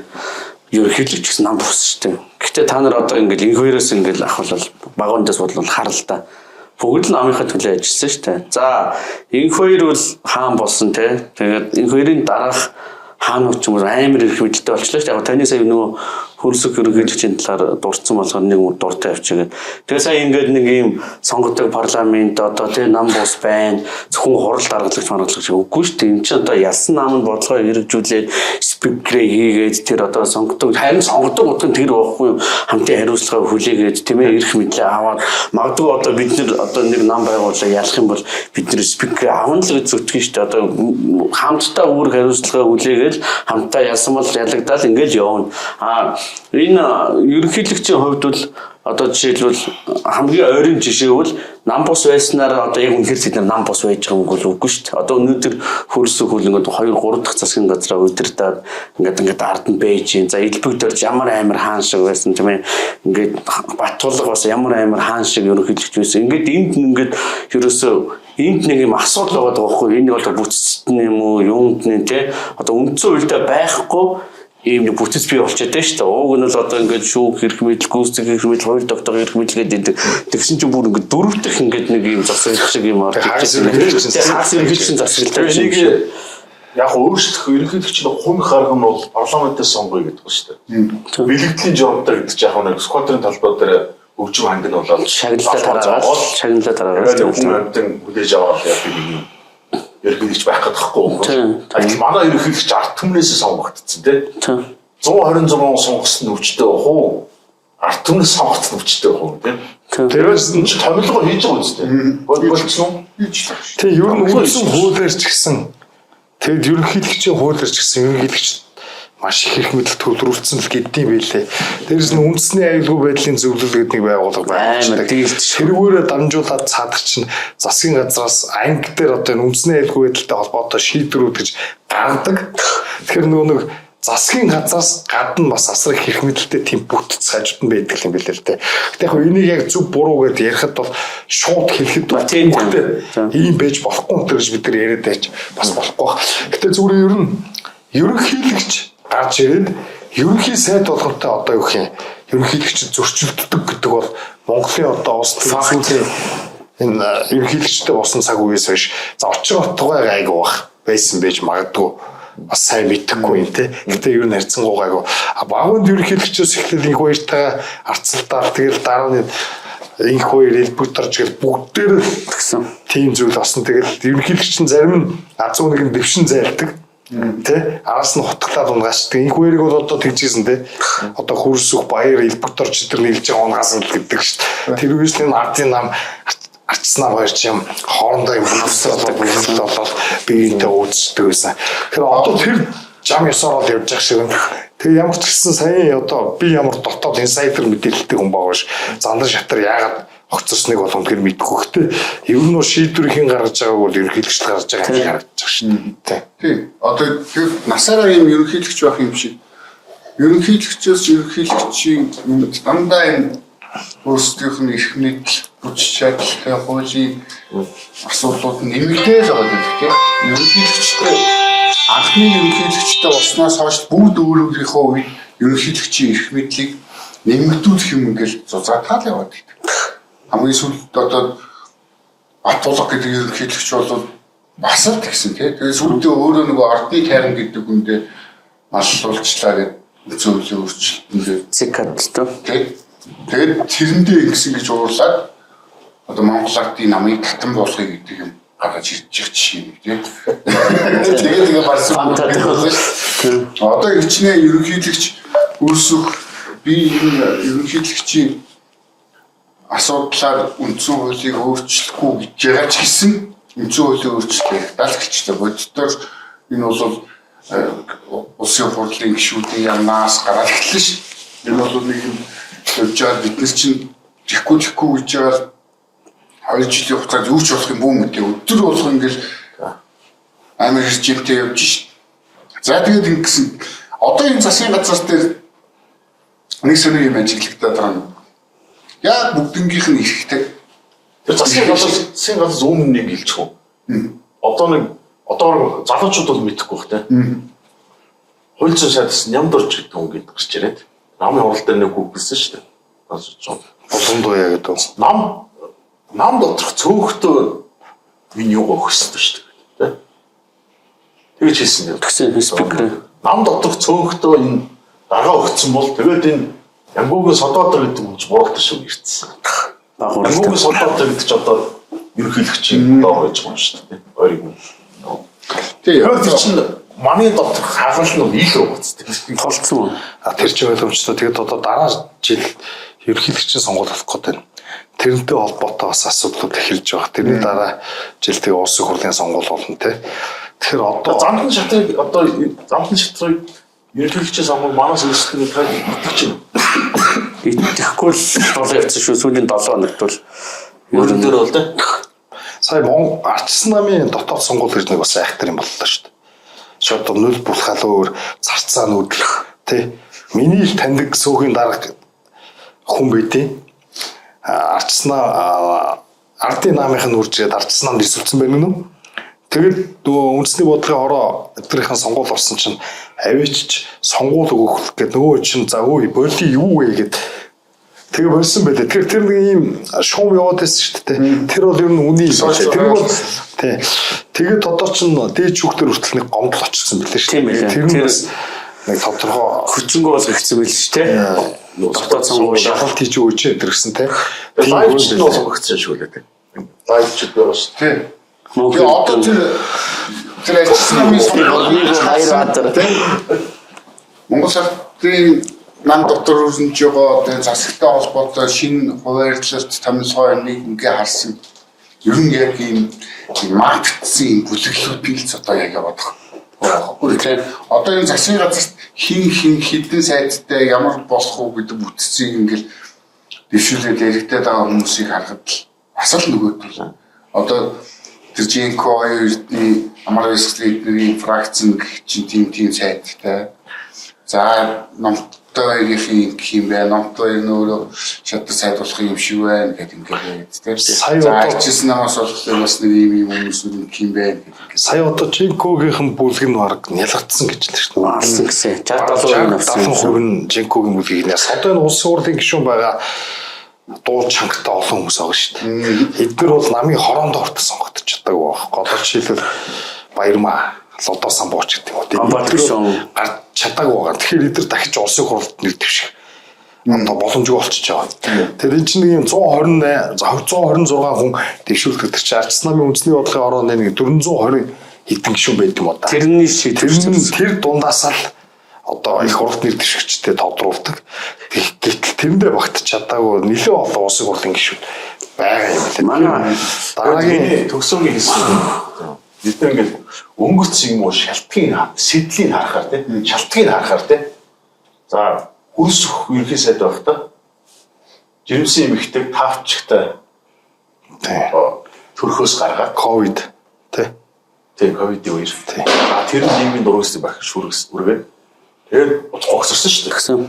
ерөнхийлөгч гэсэн нам бус шүү дээ. Гэхдээ та нар одоо ингээд энэ хоёроос ингээд ахвал багуунаас бодлол харал та. Бүгд л намынхаа төлөө ажилласан шүү дээ. За энэ хоёр бол хаан болсон те. Тэгээд энэ хоёрын дараах хаанууд ч юм уу амар их мэдлэлтэй болчихлоо шүү дээ. Яг таны сая нөгөө хөрсөг ерөнхийлөгчийн талаар дурдсан болгоод нэг үр дуртай авчигээд. Тэгээ сая ингээд нэг ийм сонгодог парламент одоо тий нам бус байна. Зөвхөн хурал даргалагч үгүй шүү дээ. Энд чинь одоо ялсан намын бодлогоо хэрэгжүүлээд спикерээ хийгээд тэр одоо сонгодог харин сонгодог утга тэр байхгүй хамтын хариуцлага хүлээгээд тийм ээ эрх мэдлээ аваад магадгүй одоо бид нэр одоо нэг нам байгууллаа ялах юм бол бид нэр спикер авна л гэж зүтгэн шүү дээ. Одоо хамтдаа үүрэг хариуцлага хүлээгээд хамтдаа ялсан бол ялагдаад ингээд явна. Энэ ерөнхийлөгчийн хувьд бол одоо жишээлбэл хамгийн ойрын жишээ бол нам бус байснаар одоо яг үнэхээр бид нам бус байж байгаа юм бол үгүй шүү дээ. Одоо өнөөдөр хөрсөг хөл ингээд 2-3 дахь засгийн газраа удирдаад ингээд ард нь байж гин. За Элбэгдэрч ямар амар хаан шиг байсан тийм ээ. Ингээд Баттулга бас ямар амар хаан шиг ерөнхийлөгч байсан. Ингээд энд ингээд ерөөсөө энд нэг юм асуудал байгаа байхгүй. Энэ бол бүтцэд нь юм уу, юунд нь тий. Одоо үндсэн хуультай байхгүй ийм нэг бүтэц бий болчиход байна шүү дээ. Уг нь л одоо ингээд шүүх хэрэг мэдл, гүйцэтгэх хэрэг мэдл, хоёр тогтоох хэрэг мэдлгээд идэг. Тэгсэн чинь бүр ингээд дөрөв дэх ингээд нэг ийм засаг шиг юм аа. Хагас ерөнхийлөгчийн засаглалтай юм шиг. Яг өөрсдөх ерөнхийлөгчийн хүн харах нь бол парламентээс сонгоё гэдэг ба шүү дээ. Бэлэгдлийн журамтай гэдэг чинь яг нэг сквадрын талбай дээр хөгжим ханг нь болоод шагналаа тараагаад хүн амьтан хүлээж аваад яг нэг ерөнхийлөгч байх гэдэгхгүй юм. Манай ерөнхийлөгч ард түмнээс сонгогдсон тийм. 126 сонгосон нь өвчтэй байх уу? Ард түмнээс сонгогдсон өвчтэй байх уу тийм. Тэрээс нь томилгоо хийж байгаа үстэй. Болчихсон уу? Тэг ер нь үндсэн хуулиар ч гэсэн тэгэд ерөнхийлөгчийн хуулиар ч гэсэн ерөнхийлөгч маш их хэрэг мэдл төлрүүлсэн л гэддэм байлээ. Дээрс нь үндэсний аюулгүй байдлын зөвлөл гэдэг нэг байгууллага байна. Тэрүүгээрээ дамжуулаад цаадаг чинь засгийн газраас анги дээр одоо энэ үндэсний аюулгүй байдалтай холбоотой шийдвэрүүд гэж гаргадаг. Тэгэхээр нөгөө нэг засгийн газраас гадна бас асар их хэрэг мэдэлтэй тийм бүтц хажууд нь байдаг юм билээ л дээ. Гэтэ яг энийг яг зөв буруу гэдээ ярихад бол шууд хэлэхэд ийм байж болохгүй энэ гэж бид нар яриад байж бас болохгүй. Гэтэ зүгээр ер нь ерөнхийлөгч гарч ирээд ерөнхий сайд болгонтой одоо юу гэх юм ерөнхийлөгч зөрчилддөг гэдэг бол Монголын одоо улс төрийн энэ ерөнхийлөгчтэй болсон цаг үеэс хойш за очих утгагүй айгу байсан байж магадгүй бас сайн мэдэхгүй юм те. Гэтэ ер нь харьцангуй гайгүй. Багунд ерөнхийлөгчөөс эхлээд инх хоёртайгаа арцалдаад тэгэл дараа нь инх хоёр элбэгдэрж гэл бүгдээр гэсэн тийм зүйл болсон. Тэгэл ерөнхийлөгч нь зарим нь азуу нэг нь дэвшин зайлдаг. Тэ араас нь хутглаад унгаас инх хоёрыг бол одоо тэгжсэн те. Одоо хөрсөх баяр элбэгдэрж тэр нийлж байгаа унгаас л гэдэг шүү дээ. Тэр үеэс энэ ардын нам арчснаа хоёр ч юм хоорондоо юм боловсруулаад болоод биеинтэй уудчдаг байсан. Тэгэхээр одоо тэр жам ёсоор л явж байгаа шиг байна. Тэгээ ямар ч гэсэн сая одоо би ямар дотоод инсайдер мэдээлэлтэй хүн байгаа ш. Зандан шатар яагаад огцорсныг болгоно тэр мэдгүй хөтэй. Ер нь шийдвэр хэн гаргаж байгааг бол ерөнхийлөгч гаргаж байгаа юм харагдаж байгаа ш. Тийм. Одоо тэр насаараа юм ерөнхийлөгч байх юм шиг. Ерөнхийлөгчөөс ерөнхийлөгчийн дандаа энэ өөрсдийнх нь эрх мэдэл бүч чадлын хуулийн асуудлууд нэмэгдээд байгаа гэдэг тийм. Ерөнхийлөгчтэй анхны ерөнхийлөгчтэй болсноос хойш бүгд өөрийнхөө үед ерөнхийлөгчийн эрх мэдлийг нэмэгдүүлэх юм ингээл зузаатаад яваад байдаг. Хамгийн сүүлд одоо Баттулга гэдэг ерөнхийлөгч бол бас л тэгсэн тийм. Тэгээ сүүлдээ өөрөө нөгөө ардны тайран гэдэг хүндээ маллуулчлаа гэдэг зөвлөө өөрчлөлтөндөө цэкадтай тийм. Тэгээд тэрэндээ ингэсэн гэж уурлаад одоо Монгол ардын намыг татан болгоё гэдэг юм гаргаж ирж байгаа жишээ юм тийм. Тэгээд барсан байна. Одоо ирчнээ ерөнхийлөгч өөрсөх би энэ ерөнхийлөгчийн асуудлаар үндсэн хуулийг өөрчлөхгүй гэж байгаа ч гэсэн үндсэн хуулийг өөрчлөх даалгавчтай боддоор энэ бол улсын хурлын гишүүдийн ямнаас гараад эхэллээ ш. Энэ бол нэг юм явж байгаа бид нар чинь тэгхгүй гэж байгаа 2 жилийн хугацаанд юу ч болох юм бүү мэдээ өдөр болох ингээл амар хэрчэлтэй явж ш. За тэгээд ингэсэн одоо энэ засгийн газар дээр нэг сони юм ажиглагдаад байгаа юм. Яг бүгднгийнх нь эрэхтэй. Тэр засгийн газар өмнө нэг хэлчих үү. Одоо залуучууд бол мэдэхгүй бах те. Хууль зүйн сайдаас Нямдорж гэдэг хүн гээд гарч ирээд намын хурал дээр нэг үг хэлсэн шүү дээ. Улам дуу яа гэдэг. Нам доторх цөөхтөө энэ юугаа өгсөн шүү дээ. Тэгэж хэлсэн юм. Тэгсэн спикер. Нам доторх цөөхтөө энэ дарга өгсөн бол тэгээд энэ Янгуугийн Содоотор гэдэг хүн ч буруутай шүү ирсэн. Янгуугийн Содоотор гэдэг ч одоо ерөнхийлөгчийн доор байж байгаа юм шүү дээ. Ойрыг. Тэгээд чинь манай доторх хаалт нь ил рүү гоцтой. Толцсон. Тэр ч ойлгомжтой. Тэгээд одоо дараа жил ерөнхийлөгчийн сонгуул болох гэдэг нь тэрнтэй холбоотой бас асуудлууд эхэлж байгаа. Тэрний дараа жил тэгээ улсын хурлын сонгуул болно те. Тэгэхээр одоо замтны шатрыг ерөнхийлөгчийн сонгуул манаас өөрсдөө хэлж байна. Итгэхгүй л болоо явсан шүү. Сүүлийн 7 хоногт бол ерөн дээр бол те. сая Монгол ардчсан намын дотоод сонгуул гэж нэг бас айхтар юм боллоо шүү дээ. Шууд нөл бурхал өөр зарцаа нүүдлэх тий. Миний л таньдаг сүүхийн дарга хүн байдیں۔ Ардчснаа ардын намынх нь үржээд ардчснаа нэрсүүлсэн байна гэнэ үү? Тэгэд үндэсний бодлогын ороо эдгээрийн сонгуул орсон чинь авичч сонгуул өгөх гэдэг нөгөө чинь за өө боли юу вэ гэд тэгээ болсон байлээ. Тэр нэг ийм шуум яваад байсан шүү дээ. Тэр бол ер нь үний юм. Тэр бол тий. Тэгээд одоо чинь дээд шүүхтэр хүртэл нэг гомдол очсон байлээ шүү дээ. Тэр нэг тодорхой хүчингөө болгогдсон байл шүү дээ. Дотоод сонгуул шалгалт хийж өгөөч гэдэрсэн тий. Лайв ч нөө сонгогдсон шүү дээ. Лайв ч байгаа шүү дээ. Тэгээ одоо тэр альчсан намын сонгуул Монгол Улсын нам доктор үүсэж байгаа тэгээ засагтай холбоотой шинэ хуваарлалт тамилгын ингээ харсан. Ер нь яг ийм маркетинг бүлэглүүдийн л одоо яг яваад байгаа. Одоо энэ засгийн газарт хин хідэн сайдтай ямар болох уу гэдэг бүтцийг ингээл дэвшүүлээд яригдаад байгаа хүмүүсийг харахад бас л нөгөөдөл. Одоо тэр Жинко хоёрын амар эсгэлтний фракцэн чинь тийм сайдтай. За номтой юм бэ? Номтой нөрөө шатар сайдуулах юм шиг байна гэдэг ингээд тийм. За ачсан намаас болохоор бас нэг юм хүмүүс юм бэ гэдэг. Сая одоо Жинкогийнхэн бүлэг нь баг нялгдсан гэж байна шүү дээ. Алсан гэсэн. 60% нь Жинкогийн бүлгийнээс одоо энэ улсын хурлын гишүүн байгаа дуу чангтай олон хүмүүс байгаа шүү дээ. Эдгээр бол намын хороонд ортод сонгогдож чадаагүй байх. Голч хэлбэл Баярмаа Лодоо самбууч гэдэг юм уу. Гарч чадаагүй байгаа. Тэгэхээр эдгээр дахиж улсын хурлд нэр дэвших одоо боломжгүй болчихж байгаа. Тэгэхээр энэ чинь нэг юм 126 хүн дэвшүүлдэг. Тэр чинь ардчсан намын үндэсний бодлогын орооны нэг 420 хэдэн гишүүн байдаг юм уу да. Тэрний шийдвэр тэр дундаас л одоо их хурлд нэр дэвшигчтэй тодруулдаг. Гэтэл тэрэндээ багтч чадаагүй нэлээд олон улсын хурлын гишүүд байгаа юм байна. Манай дараагийн төгсөөгийн хэлсэн. Бид ингээд өнгөц юм уу шалтгаан сэдлийн харахаар тийм шалтгааныг харахаар тийм за хөрс ерхий сайд байх та жирэмсэн эмэгтэй тавчтай төрхөөс гаргаад ковид тийм ковидын үеэр тийм тэр нийгмийн дургүйсийг байх шүргэс үргээд тэгээд уцгогсорсон шүү дээ гэсэн.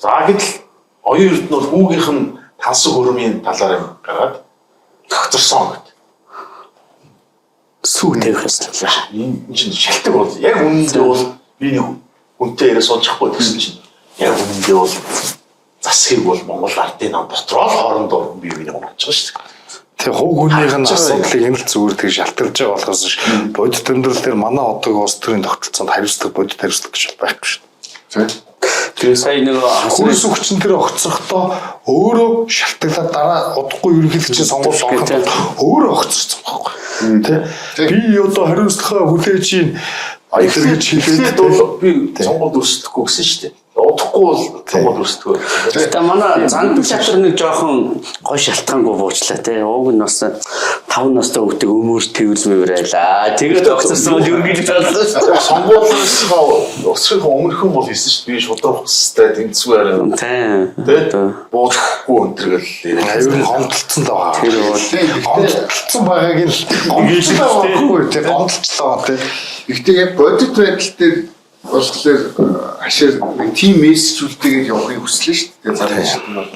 За гэтэл оюун эрдэнэ бол хүүгийнх нь тансаг хөрмийн талаар юм гаргаад тогтсон гэдэг. Сүү тавих юм. Энэ чинь шалтгаан бол яг үнэндээ бол би нэг хүнтэй яриа суулжахгүй гэсэн чинь яг үнэндээ бол засгийг бол Монгол ардын нам дотроо хоорондоо бие биенээ онгож байгаа шүү дээ. Тэгээ хуу хүнийх нь асуудлыг энэ л зүгээр тэг шалтгаалж байгаа болохоос бодит амьдрал дээр манай одоогийн улс төрийн тогтолцоонд хариуцлага бодит хариуцлага гэж байхгүй шүү дээ. Тэгээ сая нэг хөрс өвчин дээр огцрохдоо өөрөө шалтгаалаад дараа удахгүй ерөнхийлөгчийн сонгуульд орох юм бол өөрөө огцорсон байхгүй. Тэ би одоо хариуцлагаа хүлээж ийн илэрхийлж хэлээд бол би сонгуульд өрсөлдөхгүй гэсэн шүү дээ. Удахгүй бол сонгуульд өрсөлдөхгүй. Тэгээ манай зандан чатар нэг жоохон гой шалтгаангүй буучлаа те. Уг нь бас 5 настай хүүхдээ өмөр тэрвэлмээр байлаа. Тэгээд огцорсон бол ерөнхийлөгч болсон шүү дээ. Сонгуулиас өсрөх өмнөхөн бол хийсэн шүү дээ. Би шудрах хэвстэй тэнцвэр. Тийм. Буудахгүй өнтергөл аюун гомдлцсон даа. Гомдлцсон байгааг нь гомдлцсон байхгүй те. Гомдлцлоо те. Гэхдээ яг бодит байдал дээр болохоор ашиг тим мессежүүдтэйг явахыг хүслээ шүү дээ. Зарим шиг нь бол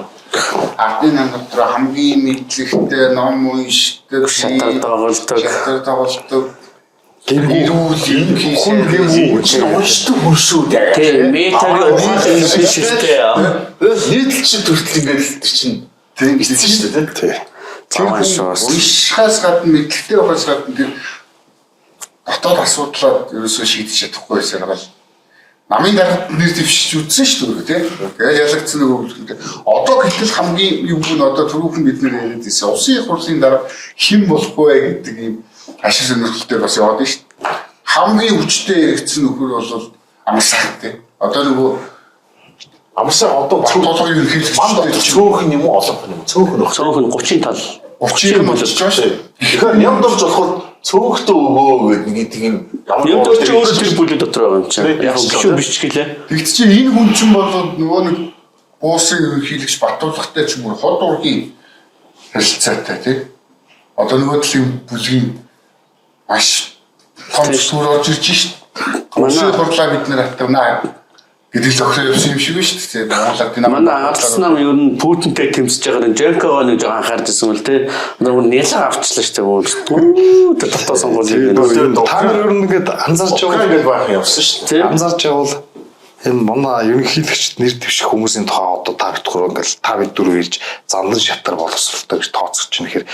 ардын намд дотор хамгийн мэдлэгтэй ном уншдаг, шатар тоглолдог гэрүүл юм хийсэн уншдаг хүн шүү дээ. Тийм, метагийн ухаалаг шиштэй. Нийтлэлч төртөл ингээл чинь эцсэн шүү дээ. Тийм. Уншихаас гадна мэдлэгтэй байхаас гадна тэр дотоод асуудлаа ерөөсөө шийдэж чадахгүй байсан бол намын дараад нэр дэвшиж үзсэн шүү дээ тийм. Тэгээ ялагдсан нэг одоо гэтэл хамгийн юу нь одоо түрүүхэн бид нэр яриад байсан. Улсын их хурлын дараа хэн болох вэ гэдэг ийм ашиг сонирхолтой бас яваад шүү дээ. Хамгийн хүчтэй яригдсан нөхөр бол амсаа тийм. Одоо нөгөө амсаа одоо цөөхөн ерөнхийлөгчтэй цөөхөн юм уу олонх юм. Цөөхөн 30 тал 30 болж байгаа шүү. Тэгэхээр ямд орж болохоор цөөхтөө өгөө гэдэг юм ямар ч өөрөө тэр бүлэг дотор байгаа юм чинь. Яг гişүү биш ч гэлээ. Тэгт чи энэ хүн чинь бол нөгөө нэг буусын ерөнхийлөгч Батуулгатай ч юм уу хот ургийн харилцаатай тийм. Одоо нөгөө төлөв бүлгийн маш том зүйл орж ирж шít. Манай хурлаа бид нэр хатгнаа гэдэг л охин явсан юм шиг биш үү? Манай Ардс нам ер нь Путинтэй тэмцэж байгаа нь Жонкогоо нэг жоохон анхаарч ирсэн бол тий. Нөгөө нялаа авчлаа шүү дээ. Тэр дотоод сонгуулийн та нар ер нь ингээд анзаарч байгаа ингээд байх явсан шүү дээ. Анзаарч явал энэ манай ерөнхийлөгчд нэр дэвших хүмүүсийн тоо одоо та бидгээр ингээд та бид дөрөв ирж зандан шатар боловсролтой гэж тооцож чинь гэхээр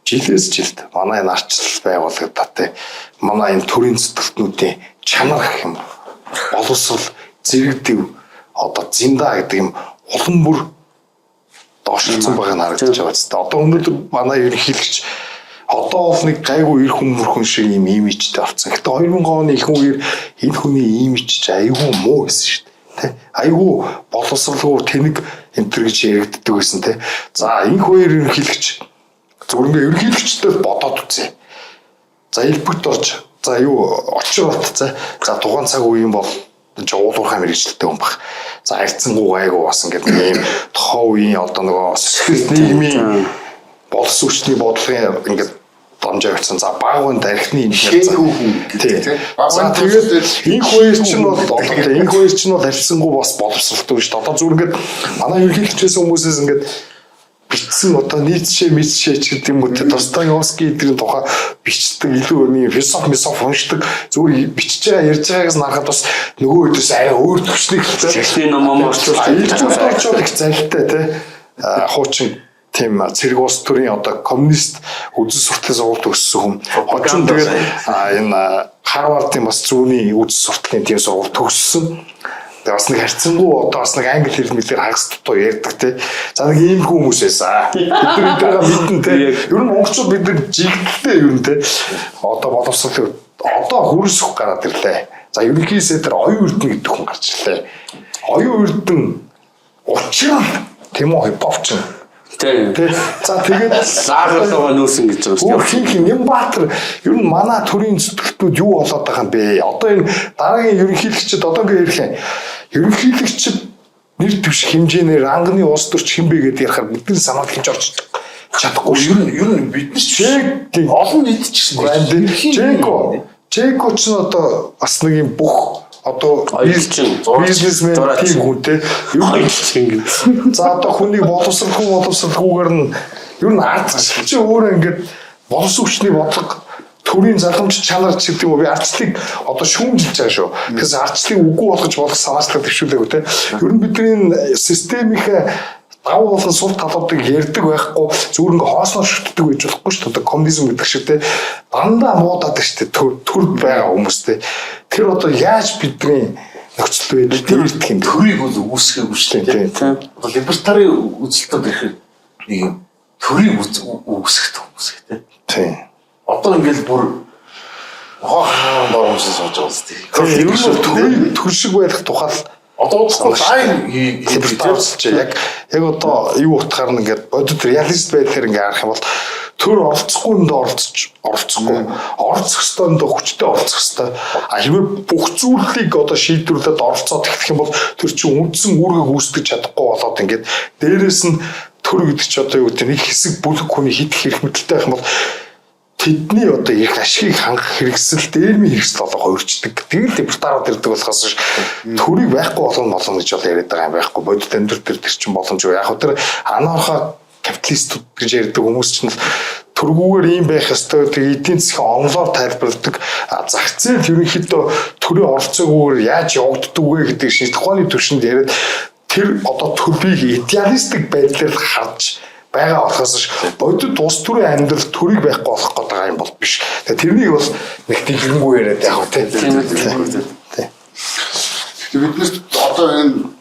жилээс жилд манай энэ арчлал байгууллагад татэ манай энэ төрийн цэцгэлтнүүдийн чанар гэх юм боловсрол зэрэгдэв одоо зинда гэдэг юм улам бүр доошлцсон байгаа нь харагдаж байгаа ч гэсэн одоо өнөөдөр манай ерөнхийлөгч одоо бол нэг гайгүй ир хүмүүрхэн шиг юм имижтэй болсон. Гэхдээ 2000 оны их үеэр энэ хүний имиж ч айгүй муу байсан шүү дээ. Айгүй боловсралгүй тэнэг энтер гэж яригддаг байсан те. За энэ хоёр ерөнхийлөгч зөвхөн ерөнхийлөгчтэй бодоод үзье. За элбэгт орж за юу очир бат за тухайн цаг үеийн бол уулуурхай мэрэгчлээ юм баг. За хайцсангуу айгуу бас ингээд нэг юм тохоо үеийн одоо нөгөө социалист нийгмийн боловс хүчний бодлогын ингээд дамжаа явуулсан. За багын тархины юм шийдвэр хүн гэдэг тийм. За тэгээд энэ хоёр чинь бол энэ хоёр чинь бол харьцангуй бас боловсралтай шүү дээ. Одоо зүгээр ингээд манай ерөнхийлөгчөөс хүмүүсээс ингээд бичсэн одоо нийцшээ ч гэдэг юм уу те Достоевский эдгээр тухай бичдэг илүү нэг философи уншдаг зүгээр бичиж байгаа ярьж байгаагаас нарахад бас нөгөө хэдээс арай өөр төвчнийг хэлсэн ном орчуулдаг их зайлтай те хуучин тийм цэрэг улс төрийн одоо коммунист үзэл сурталын сургуульд өссөн хүн хожим тэгээд энэ Харвардын бас зүүнний үзэл сурталын тийм сургууль төгссөн. Тэгээ бас нэг харьцангуй одоо бас нэг англи хэл мэлээр хагас дутуу ярьдаг те. За нэг ийм хүмүүс байсан. Бид нар мэдэн те. Ер нь монголчууд бид нар жигдэлтэй ер нь те. Одоо боловсрол одоо хөрсөх гараад ирлээ. За ерөнхийдөө тэр оюун эрдэнэ гэдэг хүн гарч ирлээ. Оюун эрдэнэ учир тийм үү хипхопч. Тэ. За тэгээд лагерлогоо нөөсөн гэж байгаа шүү дээ. Хин Нямбатар ер нь манай төрийн зүтгэлтүүд юу болоод байгаа юм бэ? Одоо энэ дараагийн ерөнхийлөгчд одоо ингэ ярих юм. Ерөнхийлөгчд нэр дэвших хэмжээгээр анганы улс төрч хэмбэ гэдээ ярихаар бидний санаанд хинж орж чадахгүй. Ер нь бидний ч олон нийт ч гэсэн. Жэко ч одоо бас нэг юм бүх одоо бизнесмен тийм хүнтэй юу за одоо хүнийг боловсралгүйгээр нь ер нь ардч чи өөрөө ингээд боловсон хүчний бодлого төрийн залхамж чанар ч гэдэг юм уу би ардчлалыг одоо шүүмжилж байгаа шүү. Тэгэхээр ардчлалыг үгүй болгож болох санаачлал төвшүүлээгүү те. Ер нь бидний системийн давуу болон сул талуудыг ярьдаг байхгүй зүгээр ингээ хоосноо шүтдэг байж болохгүй шүү дээ. Коммунизм гэдэг шиг те дандаа муудаад шүү дээ. Төр байгаа хүмүүстэй. Тэр одоо яаж бидний нөхцөл байдал дээрдэх юм. Төрийг бол үүсгэхгүй шүү дээ. Тийм. Одоо либертарын үзэлтүүд ихээр нэг юм төрийг үүсгэх хүмүүс гэдэг. Тийм. Одоо ингээл бүр доромжсон сууж байгаа үстэй. Төр шиг байх тухай Одоо удахгүй лайн хэлбэртээ яг одоо юу утгаар нь ингээд бодит реалист байдлаар ингээд харах юм бол төр оролцохгүй нь оролцохгүй оролцох ёстойнд хүчтэй оролцох ёстой. Хэрвээ бүх зүйлийг одоо шийдвэрлээд оролцоод ихэх юм бол тэр чинь үндсэн үүргийг үүсгэж чадахгүй болоод ингээд дээрээс нь төр гэдэг чи одоо юу гэдэг нэг хэсэг бүлэг хүний хит хэрэг мэдлэлтэй байх юм бол тэдний одоо их ашигыг хангах хэрэгсэл дээрмийн хэрэгсэл болоо хувирчдаг. Тэгээд либертарууд ирдэг болохоос төрийг байхгүй болгоно гэж бол яриад байгаа юм байхгүй. Бодит амьдрал дээр тэр чинь боломжгүй. Яг тэр анаорхоо капиталистууд гэж ярьдаг хүмүүс чинь төргүүгээр ийм байх ёстой. Тэгээд эдийн засгийн онлоор тайлбарладаг. Зах зээл ерөнхийдөө төрийн оролцоогүйгээр яаж явагддаг вэ гэдэг шинжлэх ухааны түвшинд яриад тэр одоо төрийг идеалистик байдлаар харж байгаа болохоос бодит улс төрийн амьдрал төрийг байхгүй болох гэдэг юм бол биш. Тэрнийг бол нэг тэгрэнгүй яриад яг тийм. Тэгээд биднес одоо энэ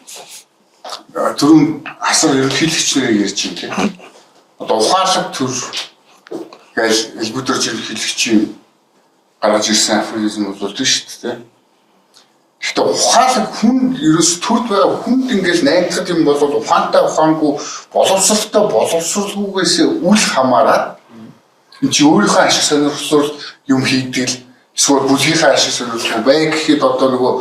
түрүүн асар ерөнхийлөгч нарыг ярьж байна тийм. Одоо ухаалаг төр гэж элбүтэрч ерөнхийлөгчийн гаргаж ирсэн афоризм бол тийм шүү дээ. Гэхдээ ухаалаг хүн ерөөс төрд байгаа хүнд ингээл найдах юм бол ухаантай ухаангүй боловсролгүйгээс үл хамааран энэ чи өөрийнхөө ашиг сонирхлоор юм хийдэг л эсвэл бүлгийнхээ ашиг сонирхлоо бай гэхэд одоо нөгөө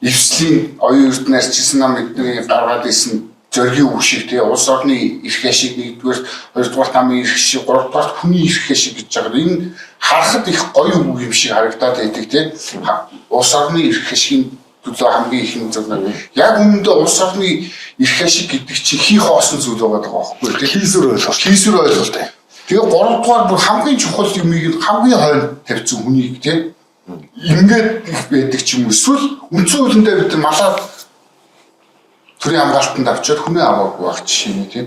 эвслийн оюун эрдэнэ арчилсан нам эдний гаргаад исэн зоригийн үг шиг тий улс орны эрх ашиг нэгдүгээр хоёрдугаар намын эрх ашиг гуравдугаар хүний эрх ашиг гэж байгаа. Энэ харахад их гоё үг юм шиг харагдаад байдаг тий улс орны эрх ашигын төлөө хамгийн их зүйл нь яг үүндээ улс орны эрх ашиг гэдэг чинь хий хоосон зүйл байгаа байхгүй тий хийсвэр ойлголт. Тэгээ гуравдугаар бүр хамгийн чухал юмыг хамгийн хойно тавьсан хүнийг тий ингээд их байдаг ч юм эсвэл үндсэн хуулиндээ бид малаад төрийн хамгаалтанд авчиад хүнээ аваагүй байх жишээ нь тийм.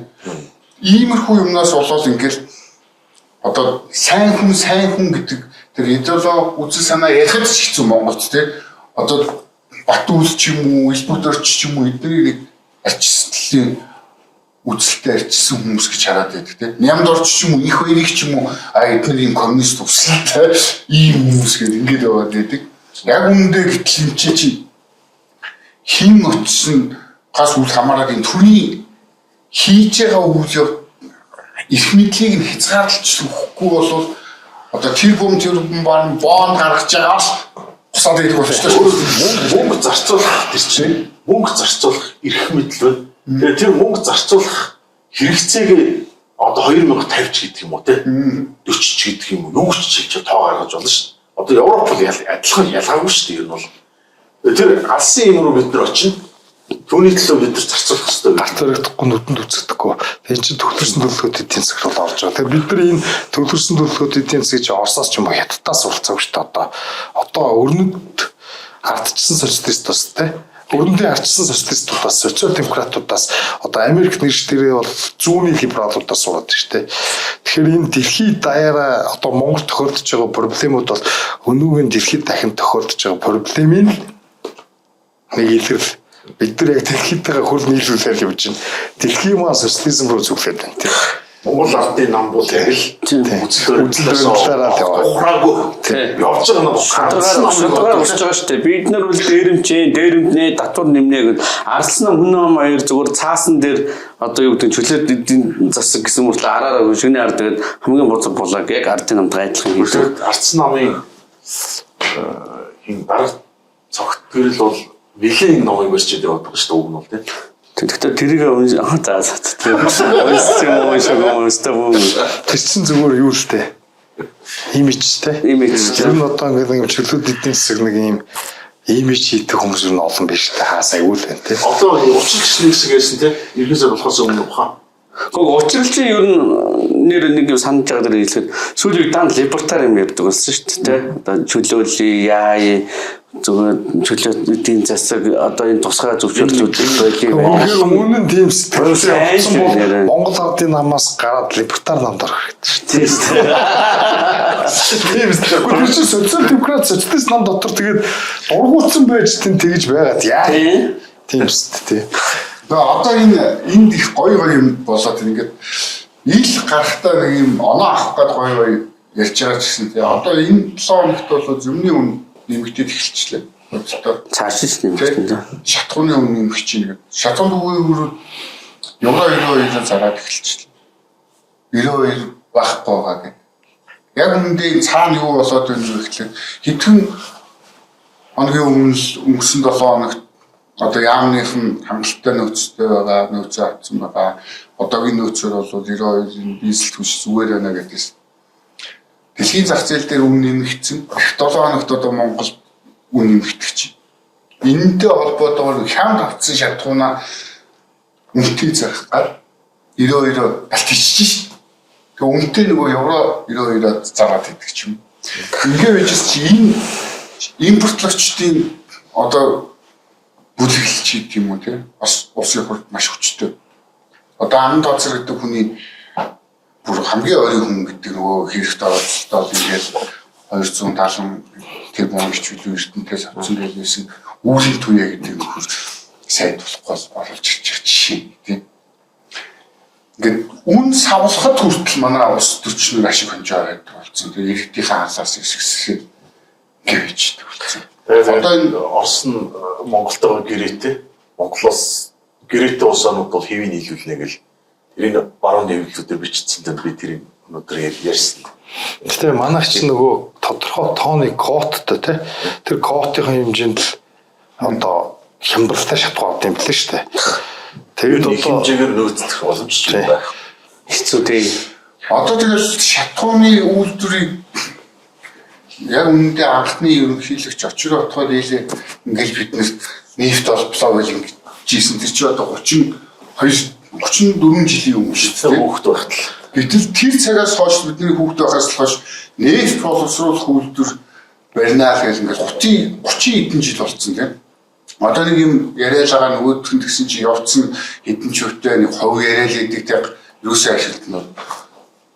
Иймэрхүү юмнаас болоод ингээл одоо сайн хүн гэдэг тэр идеолог үзэл санаа ярихад ч хэцүү Монголд тийм. Одоо Батүл ч юм уу, Элбүтэрч ч юм уу эднийг нэг арчилсан үзэлтэй арчилсан хүмүүс гэж хараад байдаг тийм. Нямдорч ч юм уу, их баярыг ч юм уу эдгээр юм коммунист үсэлтэй ийм хүмүүс гэдэг ингээд яваад байдаг. Яг үүндээ гэтэл юм чи хин очсон гас үл хамааран төрийн хийж байгаа үйл эрх мэдлийг нь хязгаарлаж өгөхгүй бол одоо тэр бүм бонд гаргаж байгаа л усаад идэх болчихсон. Мөнгө зарцуулах тэр чинь мөнгө зарцуулах эрх мэдэл байна. Тэгээ тэр мөнгө зарцуулах хэрэгцээг одоо 2050 ч гэдэг юм уу те 40 ч гэдэг юм уу юу ч хийж тоо гаргаж болно шүү. Одоо Европ бол адилхан ялгаагүй шүү дээ. Ер нь бол тэр алсын юм руу бид нар очино. Түүний төлөө бид нар зарцуулах хэрэгтэй. Гарт баригдахгүй нүдэнд үзэгдэхгүй. Тэгээ чинь төвлөрсөн төлөвлөгөөт эдийн засаг руу орж байгаа. Тэгээ бид нар энэ төвлөрсөн төлөвлөгөөт эдийн засгийг Оросоос ч юм уу Хятадаас уралцаагүй шүү дээ. Одоо өрнөд ардчсан социалист бас те. Өрнөдийн ардчсан социалистуудаас социал демократуудаас одоо Америк нэрш дээрээ бол зүүнний либералуудаас сураад шүү дээ. Тэгэхээр энэ дэлхийд даяараа одоо Монгол тохиолдож байгаа проблемууд бол өнөөгийн дэлхийд дахин тохиолдож байгаа проблемын нэг илэрл. Бид нар яг дэлхийдээ хөл нийлүүлээд явж байна. Дэлхийн маа социализм руу зүглээд байна тийм. Монгол ардын нам бол яг л үзлээрээ ухраагүй явж байгаа нь хадгалж байгаа шүү дээ. Бид нар бол дээрэмднээ татвар нэмнэ гэдэг арслан хүн ам аяар зүгээр цаасан дээр одоо юу гэдэг чөлөөт эдийн засаг гэсэн мөртлөө араараа шигний ард гэдэг хамгийн бузар булаг яг ардын намтай адилхан хийдэг. Ардсан намын энэ дарга цогтгөрөл бол нэлийн номыг барьж яваад байгаа шүү дээ. Уг нь бол тийм. Тэгэхээр тэрийг тэр чинь зүгээр юу л дээ. Имижтэй. Тэр нь одоо ингээд чөлөөт эдийн засаг нэг юм имиж хийдэг хүмүүс нь олон биш дээ. Хаасаа юу л байна тийм. Одоо учирч нэг хэсэг ярьсан тийм. Ерхийсээ болохоос өмнө ухаан. Гэхдээ учирч ер нь нэр нэг юм санаж байгаа дэр хэлэхэд сүүлийн дан либертариан юм ярьдаг болсон шүү дээ. Одоо чөлөөлөе яа зүгээр чөлөөтийн засаг одоо энэ тусгай зөвшөөрлүүд байлээ. Өмнө нь тийм сэтгэлтэй Монгол ардын намаас гараад либертар намд орох хэрэгтэй шүү дээ. Тийм үү. Социал-демократ социалист нам дотор тэгээд дургуутсан байж тэгж байгаад яа. Тийм шүү дээ. Одоо энд их гоё юм болоод ингээд ил гарахтаа нэг юм оноо авах гээд гоё ярьж байгаа ч гэсэн тийм одоо энэ 7 хоногт бол зөвний үн нэмэгдээд эхэлчихлээ. Цааш ч нэмэгдэн. Шатхууны үн нэмэгч чинь шатхууны үеөрөө евро 92-аар зараад эхэлчихлээ. 92 байхгүй байгаа гэх. Яг үүндээ цаана юу болоод байна вэ гэхлээр хэдхэн хоногийн өмнө өнгөрсөн 7 хоногт одоо яамныхан хангалттай нөөцтэй байгаа нөөцөө авсан байгаа. Одоогийн нөөцөөр бол 92-ийн дизель түвш зүгээр байна гэдээс. Дэлхийн зах зээл дээр үн нэмэгдсэн. 7 хоногт одоо Монгол үн нэмэгдэж байна. Энэтэй холбоотойгоор хямд авсан шатхуунаа үнэтэй зарах гад 92-оор алт хийчих шээ. Тэгээ үнэтэй нөгөө евро 92-аар зараад идэх ч юм. Ингээ байж чи энэ импортлогчдын одоо бүлэглэлч гэдэг юм уу тийм бас улсын хурд маш хүчтэй. Одоо амд оцор гэдэг хүний бүр хамгийн ойрын хүн гэдэг нөгөө хэрэгтэй оролцолтой ингээд 270 тэрбум хичүүлэн ертөнтөөс авсан байлсэн үүрийн түе гэдэг нөхөр сайд болохгүй болж ирчих жишээ тийм. Ингээд үн савлахад хүртэл манай улс төрчнөр ашиг хонжоо байдаг болсон. Тэгээ иргэдийнхээ анхаас эсгэсэхэд гэж болсон. Одоо энэ Орос нь Монголтойгоо гэрээтэй. Монголоос гэрээтэй улсууд бол хэвийн нийлүүлнэ гэл тэрийг баруун нийлүүлэлтээр бичсэн дээр би тэрийг өнөөдөр ярьсан. Гэтэ манайх ч нөгөө тодорхой тооны квоттой тий. Тэр квотын хэмжээнд л одоо хямбалтай шатгуу авд юм билээ шүү дээ. Тэгээд одоо хэмжээгээр нөөцлөх боломжтой байх. Хэцүү тий. Одоо тэгээд шатгууны үйлдвэрийг яг үүндээ анхны ерөнхийлөгч очроо отгоод ийлээ ингээл биднэрт нефт олболоо гэж ингэжсэн тэр чи одоо 34 жилийн өмнө шүү дээ хүүхд байхад л гэтэл тэр цагаас хойш бидний хүүхд байхаас хойш нефт боловсруулах үйлдвэр барина л гэж ингээд 30 хэдэн жил болсон тийм. Одоо нэг юм яриад байгаа нөгөөдх нь гэсэн чи явцсан хэдэн ч өвтэй нэг хов яриад идэг тийм юусэн ашиглалтнууд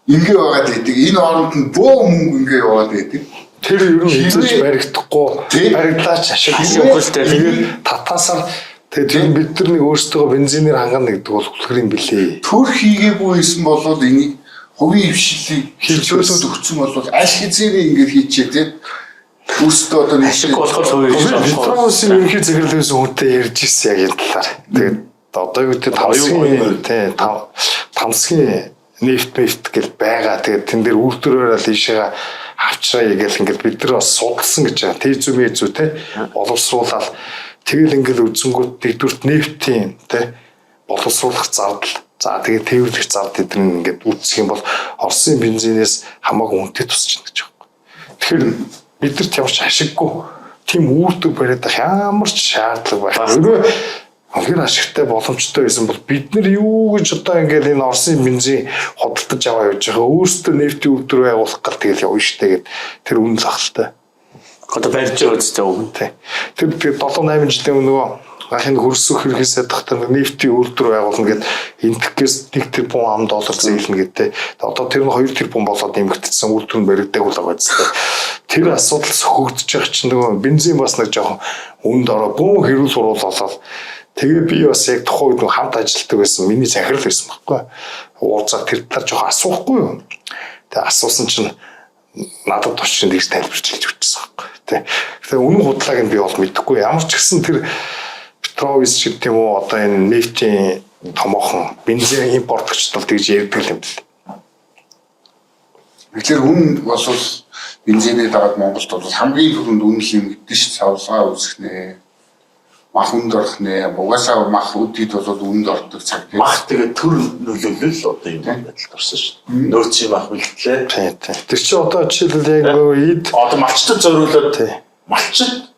ингээ байгаад идэг энэ оронд нь бөө мөнгө ингээ яваад идэг. Тэр ер нь эзэж баригдахгүй баригдлаач ашиглахгүй тэгээд татаасаар тэгээд бид нар нэг өөрсдөө бензинээр хангана гэдэг бол үлгэр юм билээ. Төр хийгээгүй байсан бол энийг хувийн хвшилийг хилжүүлээд өгсөн бол аль хизээний ингээд хийчээ тийм. Өөрсдөө одоо ашиг болохоор хувийн Петросын ерөнхий захирлын хүнтэй ярьж ирсэн яг энэ талаар. Тэгээд одоо юу гэдэг тамсгийн нефт гэл байгаа. Тэгээд тэн дээр үйлдвэрээр л ийшээ авчраа гэл ингээд бид нар бас судалсан гэж байгаа. Тэзүү зүү те боловсруулаад тэгэл ингээд үзэнгүүт нэгдүгürt нефтийн те боловсруулах зардал. За тэгээд тээвэрлэх зардал эдгээр ингээд үүсэх юм бол Оросын бензинээс хамаагүй үнэтэй тусч байна гэж байгаа. Тэгэхээр бидэрт ямар ч ашиггүй тийм үйлдвэр бариад ямар ч шаардлага байхгүй. Хамгийн ашигтай боломжтой байсан бол бид нар юу гэж одоо ингээд энэ Оросын бензин худалдаж аваа явж байгаа. Өөрсдөө нефтийн үйлдвэр байгуулах гал тэгэл явна штэ гэд тэр үнэн лахалтай. Одоо барьж байгаа үстэй юм. Тэр 7-8 жилийн өмнө нөгөө гахын хөрсөх хэрэгээс ядахтаа нефтийн үйлдвэр байгуулна гэд энтгэхээс 1 тэрбум ам доллар зээлнэ гэдэг. Одоо тэр нь 2 тэрбум болоод нэмэгдсэн үйлдвэр нь баригдаагүй л байгаа зү. Тэр асуудал сөхөгдөж байгаа чинь нөгөө бензин бас нэг жоохон өнд ороо бөөн хэрүүл уруул болоод тэгээ би бас яг тухайн үед хамт ажилладаг байсан. Миний захирал байсан байхгүй. Ууцаа тэр талаар жоохон асуухгүй юу. Тэгээ асуусан чинь надад тушчин тэгж тайлбарч хэлж өгчсэн байхгүй. Тэгээ үнэн худлааг нь би бол мэдэхгүй. Ямар ч гэсэн тэр Петровис шиг тийм үү одоо энэ нефтийн томоохон бензин импортлогч бол тэгж ярьдаг юм бэл. Тэгэхээр үн бол бензинээ дагаад Монголд бол хамгийн түрүүнд үнэл юм гэдэг чинь савлгаа үүсгэнэ. Мах үнд орох нэ. Угаасаа мах үдид бол үнд ордог цаг. Мах тэгээд төр нөлөөлөл одоо юм байдалд орсон шүү дээ. Нөөцийн мах бэлтлээ. Тийм. Тэр чи одоо жишээлбэл яг эд одоо малчтад зориулаад малчд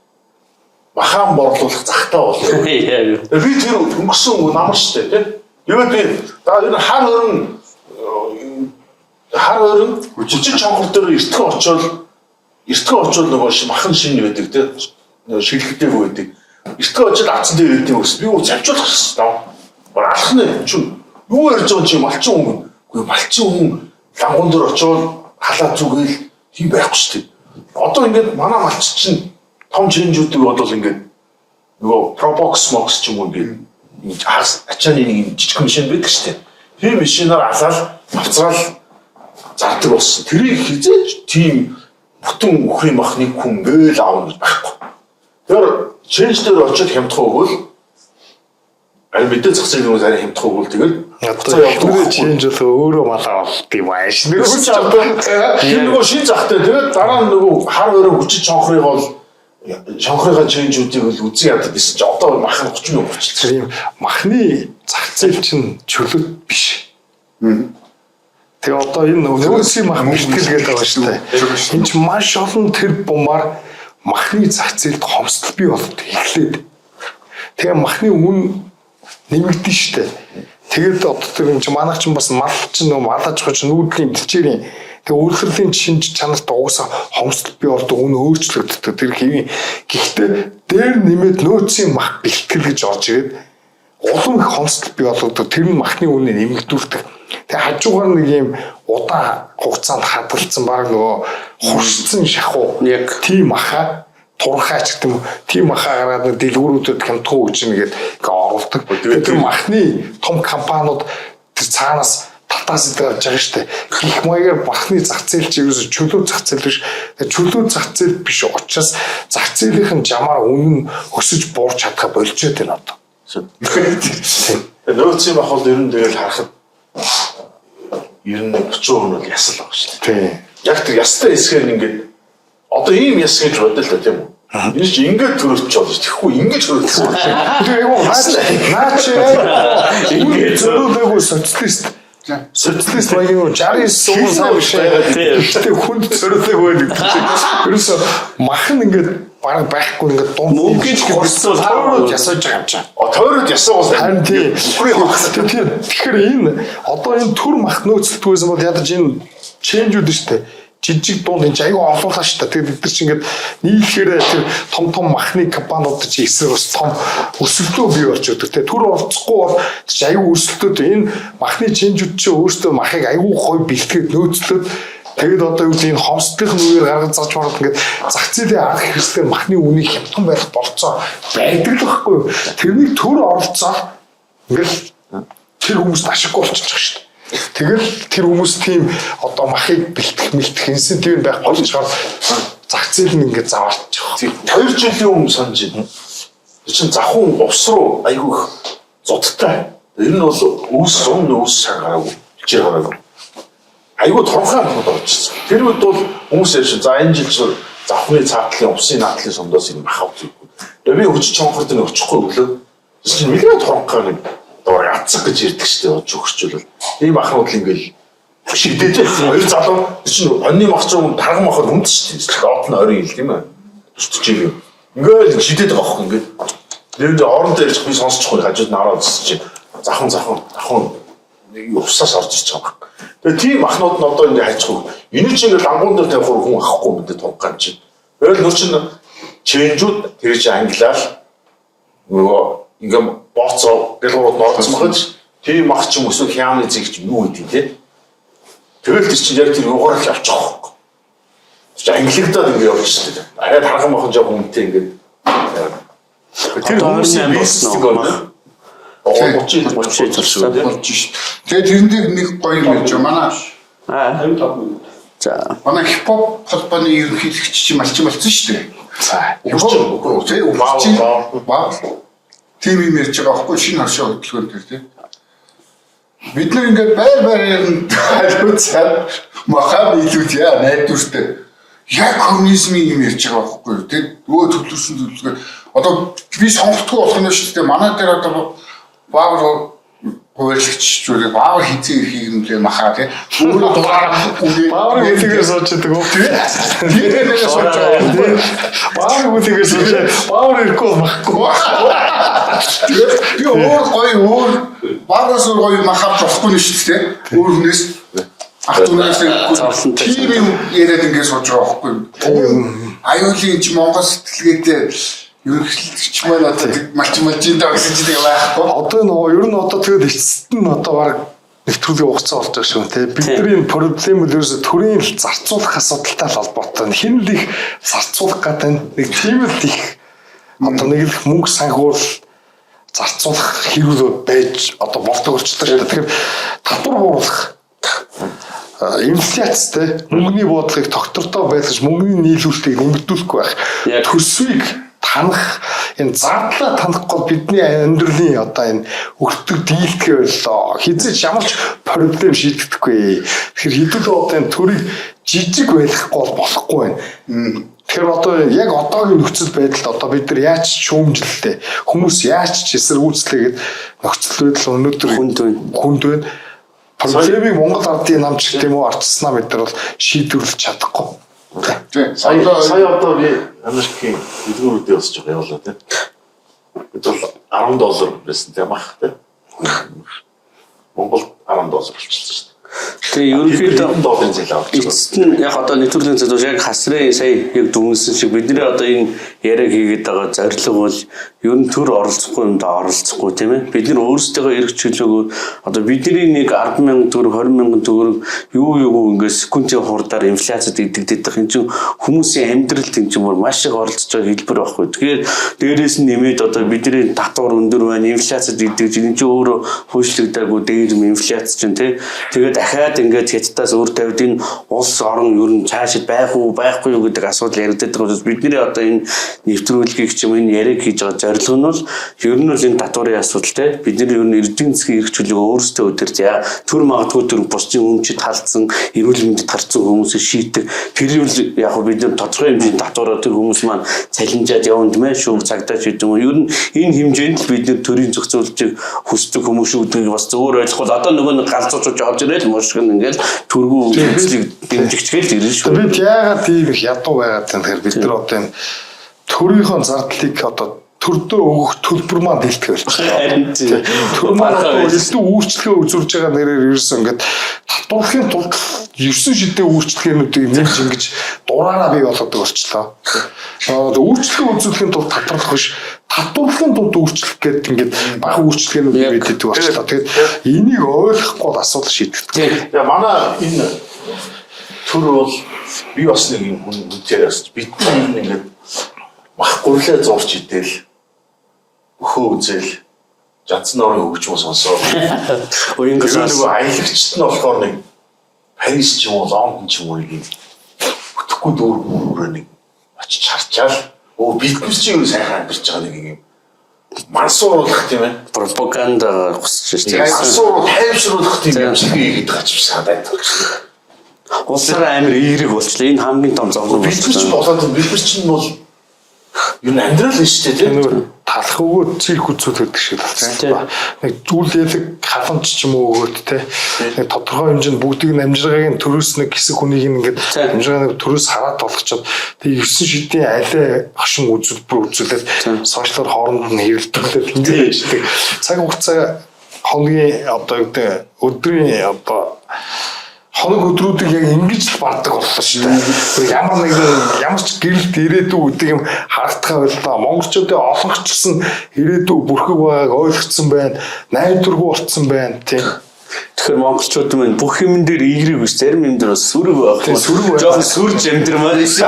махаан борлуулах захтай болов. Би тэр өнгөрсөн намар шүү дээ тийм. Юу би та ер нь хар өрн хар ойрон хүчин чанхар дээр эртхэн очоод нөгөө махан шин байдаг те нөгөө шилэгдээгүй байдаг. Эртхэн очоод авцсан дээр ирдэг ус. Би уу завжуулах хэрэгтэй. Гол алах нь чинь юу ярьж байгаа чи малчин хүн. Үгүй малчин хүн лангуун дээр очоод халаа зүгээл тийм байхгүй шүү дээ. Одоо ингээд манай малч чинь том чинжүүдийг бодвол ингээд нөгөө Probox Mox ч юм уу ингээд ачааны нэг жижиг машин байдаг шүү дээ. Тийм машинаар алаад авцраал зардаг болсон. Тэрийг хизээж тийм бүтэн өхрийн махныг хүн гээл аавна гэж байхгүй. Тэр change дээр очиод хямдах өгвөл аль мэдээ зах зээлийн хүмүүс арай хямдах өгвөл тэгэл одоо change өөрөө малаа болт юм ааш. Нөгөө шин захтай тэгээд дараа нь нөгөө хар өрөө хүчит чонхрыг бол шонхрыгаа change-үүдийг бол үзэн яддаг гэсэн чи одоо махан 30 болчихсон. Тийм махны зах зээл чинь чөлөөт биш. Тэгээ одоо энэ нөөцийн мах бэлтгэл гэдэг байгаа шүү дээ. Энд чинь маш олон тэр бумаар махны зах зээлд хомсдол бий болоод эхлээд. Тэгээ махны үн нэмэгдэн шүү дээ. Тэгээд одоо тэр энэ чинь манайх чинь бас мал чинь нөө малаж гоч нүүдлийн бэлчээрийн тэгээ өөрхөрлийн шинж чанарт уусаа хомсдол бий болоод үн өөрчлөгддөг. Тэр хэвийн гэхдээ дээр нэмээд нөөцийн мах бэлтгэл гэж орж ирээд улам их хомсдол бий болоод тэр нь махны үнэ нэмэгдүүлдэг. Тэгээ хажуугаар нэг юм удаан хугацаанд хадгалсан баг нөгөө хурцсан шахуу яг тийм маха турхаач гэдэг юм. Тийм маха гараад дэлгүүрүүдэд хямдхан үгж нэгээд ингээ оруулдаг. Тэгээд тэр махны том компаниуд тэр цаанаас татаас идэж байгаа шүү дээ. Их маягаар махны зах зээл чи ерөөсө чөлөө зах зээл биш. Чөлөө зах зээл биш учраас зах зээлийн жамаар үнэн өсөж буурч чадхаа болжээд байна одоо. Нөөцийн мах бол ер нь тэгэл харахад 90% нь ясал байгаа шүү дээ. Тийм. Яг тэр ястай хэсгээр ингээд одоо ийм яс гэж бодъё л да тийм үү. Энэ чи ингээд төрөлч болно шүү. Тэгэхгүй ингэж төрөлсөн. Тэгээ юу наач ингээд зөвлөгөө социалист. Социалист багийн 69 сая биш. Тэгээ хүнд зөвлөгөө байдаг. Ерөөсө махан ингээд бараг байхгүй ингээд дунд мөнгөж хурцсан тойроод ясаж байгаа юм чаа. Тойроод ясаагаас харин тийм. Тэгэхээр энэ одоо энэ төр мах нөөцлөлтгүйсэн бол ядаж энэ ченжүүд шүү дээ. Жижиг дунд энэ аягүй олуулаа шүү дээ. Тэгээд бид нар чи ингээд нийлэхээр тэр том махны компаниуд чи эсрэг бас том өсөлтөө бий болж өгдөг. Тэгээд төр орцохгүй бол чи аягүй өсөлтөөд энэ махны ченжүүд чи өөрсдөө махыг аягүй гоё бэлтгээд нөөцлөөд тэгээд одоо юу гэдэг энэ хомсдолын үеэр гаргаж зарж мараад ингээд зах зээлийн арга хэрэгсэлээр махны үнийг хямдхан байх болцоо байдаг л байхгүй юу. Тэрнийг төр оролцоо ингээд тэр хүмүүст ашиггүй болчихж байгаа шүү дээ. Тэгэл тэр хүмүүс тийм одоо махыг бэлтгэх инсентив байх болчихоор зах зээл нь ингээд заваарч байгаа. 2 жилийн өмнө санаж байна. Тэр чинь завхун увс руу айгүй их зодтой. Тэр нь бол өвс шагараагүй, хичээр гараагүй. Айгүй торхон хот орчихсон. Тэр үед бол хүмүүс ярьж за энэ жил чинь завхны цаатлын увсын наадлын сомдоос юм ахав зүггүй. Тэгээ би өч чонхорд нь очихгүй өглөө. Тэр чинь нэлээд торхон юм. Доор яцсах гэж ирдэг шүү дээ. Өчгөрчүүл. Ийм махнууд л ингээл шидэж хоёр залуу чинь онны мах ч юм тарган махад хүнд шүү дээ. Доод нь 20 ил тийм ээ. 40 жил. Ингээл шидэж байгаа хөх ингээд. Нэр орондоо ирж би сонсчихгүй хажууд нь ороод чи захын нэг усаас орж ирж байгаа. Тэгээ тийм махнууд нь одоо ингээд хайчихгүй. Энэ чинь ингээд лангуун дээр тавих хүн авахгүй мэдээ тунх гам чи. Тэгэл нөр чинь ченжүүд тэр чинь англиар нөгөө ингээд бооцоо гэлгууд норцсон махад тийм мах ч юм эсвэл хямны зэг ч юу гэдэг те. Тэгэл тэр чинь яг тэр угаараа л авчих واخхой. Тэр англигдаад ингээд явчихсан тийм. Арай тархан махан жоо хүнтэй ингээд тэр хүмүүсийн бизнесдэг байна. Очиж шүү. Тэгээд тэрнээр нэг гоё юм ярьж байна. Манай 55%. За. Манай хипхоп холбооны ерөнхийлөгч чи малчин болсон шүү дээ. За. Вау. Тийм юм ярьж байгаа байхгүй шинэ хашаа хөдөлгөөн төр тийм. Бид нар ингээд байр юм хариуцаад махаа нийлүүд яа найдвартай. Яг коммунизмын юм ярьж байгаа байхгүй. Тэгээд өө төлөвлөсөн төлөвлөгөө одоо би сонгохдгүй болох нь шүү дээ. Манай дээр одоо баагаар хуваалцч зүгээр баагаар хизээ ирхийг юм лээ махаа тийм. Өөрөө дугаараа баагаар үтгэж суучдаг уу тийм. Тэгээд сууж байгаа. Баагаар үтгэж суучаа баагаар ирэхгүй махгүй. Би өөр гоё баагаар гоё махаа болохгүй нь шүү дээ. Өөр хүнээс Ахтунаас тийм юм яриад ингээд сууж байгаа байхгүй. Аюулын ч Монгол сэтгэлгээтэй ерөнхийлөгч маань одоо малчин даа гэсэн чинь байхгүй. Одоо нөгөө ер нь одоо тэгээд эцэст нь одоо баг нэвтрүүлгийн хугацаа болж байгаа шүү тий. Бидний проблем бол ерөөсө төрийн зарцуулах асуудалтай холбоотой. Хэн л их зарцуулах гэдэг нэг тийм л их одоо нэг л мөнгө санхуул зарцуулах хэрэг байж одоо болдог болчихлоо шүү дээ. Тэгэхээр татвар бууруулах инфляцтэй мөнгөний бодлогыг доктортой байлгаж мөнгөний нийлүүлэлтийг нэмэгдүүлэхгүй байх. Төсвийг танах энэ зардлаа танахгүй бидний амьдралын одоо энэ өртөг дийлдэхээ боллоо. Хизээч ямар ч проблем шийдэгдэхгүй. Тэгэхээр хэдүүл одоо энэ төрийг жижиг байлгахгүй болохгүй байна. Тэгэхээр одоо яг одоогийн нөхцөл байдалд одоо бид нар яаж шүүмжлэлтэй хүмүүс яаж ч эсэргүүцлээ гэдэг нөхцөл байдал өнөөдөр хүнд байна. Проблемыг Монгол ардын намч гэх юм уу ардчснаа бид нар бол шийдвэрлэж чадахгүй. Сая одоо би Америкийн эдгүүрүүдээ босч байгаа явуулаа тийм. Бид бол $10 байсан тийм ах тийм. Монгол $10 болчихсон шүү дээ. Тэгээ ерөнхийдөө $10 зээл авч байгаа. Эцэст нь яг одоо нэвтрүүлгийн цэд яг хасрын сая яг дүнсэн шиг бидний одоо энэ яриаг хийгээд байгаа зорилго бол ер нь төр оролцохгүй юм да оролцохгүй тийм ээ. Бид нар өөрсдөө эрх чөлөөгөө одоо бидний нэг 10,000 төгрөг 20,000 төгрөг юу ингээд секундын хурдаар инфляцид идэгдэх энэ чинь хүмүүсийн амьдралд энэ чинь маш их оролцож байгаа хэлбэр байхгүй. Тэгэхээр дээрээс нь нэмээд одоо бидний татвар өндөр байна, инфляцид идэгж энэ чинь өөрөө хөөшлөгдөөгүй дээр инфляц чинь тийм. Тэгээд дахиад ингээд хятадаас өөр тавьд энэ улс орон ер нь цаашид байх уу байхгүй юу гэдэг асуудал яригддаг учраас бидний одоо энэ нэвтрүүлгийг ч юм энэ яриаг хийж байгаа зорилго нь бол ер нь бол энэ татварын асуудал те бидний ер нь эрдэнэ засгийн эрх чөлөөгөө өөрсдөө өдөрч яа төр магадгүй төр бусдын өмчөд халдсан эрүүл мэндэд харцсан хүмүүсийг шийддэг тэр бол яг бид нар тодорхой хэмжээний татвараа тэр хүмүүс маань цалинжаад явна тийм ээ шүүх цагдаа шийдэн үү ер нь энэ хэмжээнд л бид нар төрийн зохицуулалтыг хүсдэг хүмүүс шүү гэдгийг бас зөвөр ойлгох бол одоо нөгөө галзуучж орж ирээд мушиг ингээл төргүү үйлчлэг дэмжигчгээл ирнэ шүү. Бид яагаад тийм их ядуу байгаад байна тэгэхээр бид нар одоо энэ төрийнхөө зардлыг одоо төрдөө өгөх төлбөр маань дэлтгэх болчихлоо. Төр маань өөрсдөө үйлчлэгээ үзүүлж байгаа нэрээр ерөөсөн ингээд татварлахын тулд 9 шидээ үйлчлэгээнүүдийг нэмж ингэж дураараа бий болгодог болчихлоо. Үйлчлэгээ үзүүлэхийн тулд татварлах биш татварлахын тулд үйлчлэх гэдэг ингээд бага үйлчлэгээнүүд бидэдэг болчихлоо. Тэгээд энийг ойлгохгүй асуудал шийдэгдэх. Тэгээ манай энэ төр бол би бас нэг юм үнээр бас бидний ингээд мах гурлаа зурч идэл өхөө үзэл жадсан орон хөгжмөө сонсоод уянгасаас нөгөө аялагчт нь болохоор нэг Парис ч юм уу Лондон ч юм уу нэг бүтэхгүй дүүргүүрээ нэг очиж харчаал биднес чи юу сайхан амьдарч байгаа нэг юм мансууруулах тийм ээ пропаганда хүсэж байна. Мансууруул тайвшруулах тийм юм шиг хийгээд байгаа ч санаад байна. Улсаараа амар эерэг болчихлоо. Энэ хамгийн том зовлон болчихлоо. Билбэр чинь бол юу амьдрал нь шүү дээ тийм талах өгөө цирк үзүүлэх гэдэг шиг байна. Нэг зүйл ялэг халамж ч юм уу өгөөд те нэг тодорхой хэмжээнд бүгдийг нь амжиргааг нь төрөөс нэг хэсэг хүнийг ингээд амжиргааг төрөөс хараад болгочоод тэг 9 шидийн алей хошин үзүүлээд сошиалар хооронд нь хэрэлдэглээд ингээд хийдэг. Цаг хугацаа хоногийн одоо гэдэг өдрийн одоо хоног өдрүүдийг яг ингэж л барддаг боллоо шүү дээ. Ямар ч гэрэлт ирээдүй гэдэг юм харагдахаа боллоо. Монголчуудын олонгчсан ирээдүй бүрхэг байгааг ойлгоцсон байна. Найдваргүй болцсон байна тийм. Тэгэхээр монголчууд маань бүх юм дээр эерэг биш зарим юм дээр бас сүрэг байх. Жохон сүрж амьдрмаар шүү.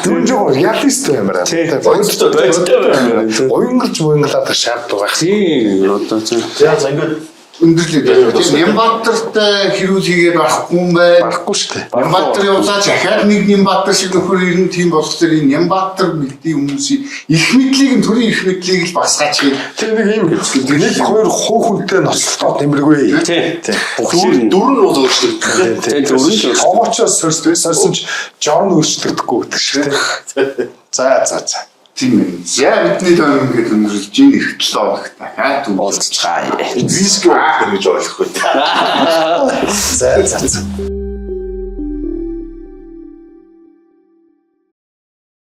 Түн жоо реалист баймаар. Оюнгалж моонглаад шаардлагатай байх. Тийм одоо тийм. За ингээд өндөрлөг. Нямбатартай хэрүүл хийгээд барахгүй юм байна. Барахгүй шүү дээ. Нямбатар явуулаад дахиад нэг Нямбатар шиг нөхөр ирэн тийм болохоор энэ Нямбатар мэдээ хүмүүсийн их мэдлийг нь төрийн их мэдлийг л басгаач гээ. Тэр нэг юм нэг хоёр хуухүнтэй ноцлоод нэмэргүй. Тийм. Дөрөв нь өөрчлөгдсөн. Тийм дөрөв. Томоочоос сорсон ч жорн өөрчлөгдөхгүй гэдэг шүү дээ. За. Тийм. Яа бидний тойрон гэдэг өндөрлж ийн их 7 хоногт дахиад уулзцгаая. Виск гэж ойлгох үү. За.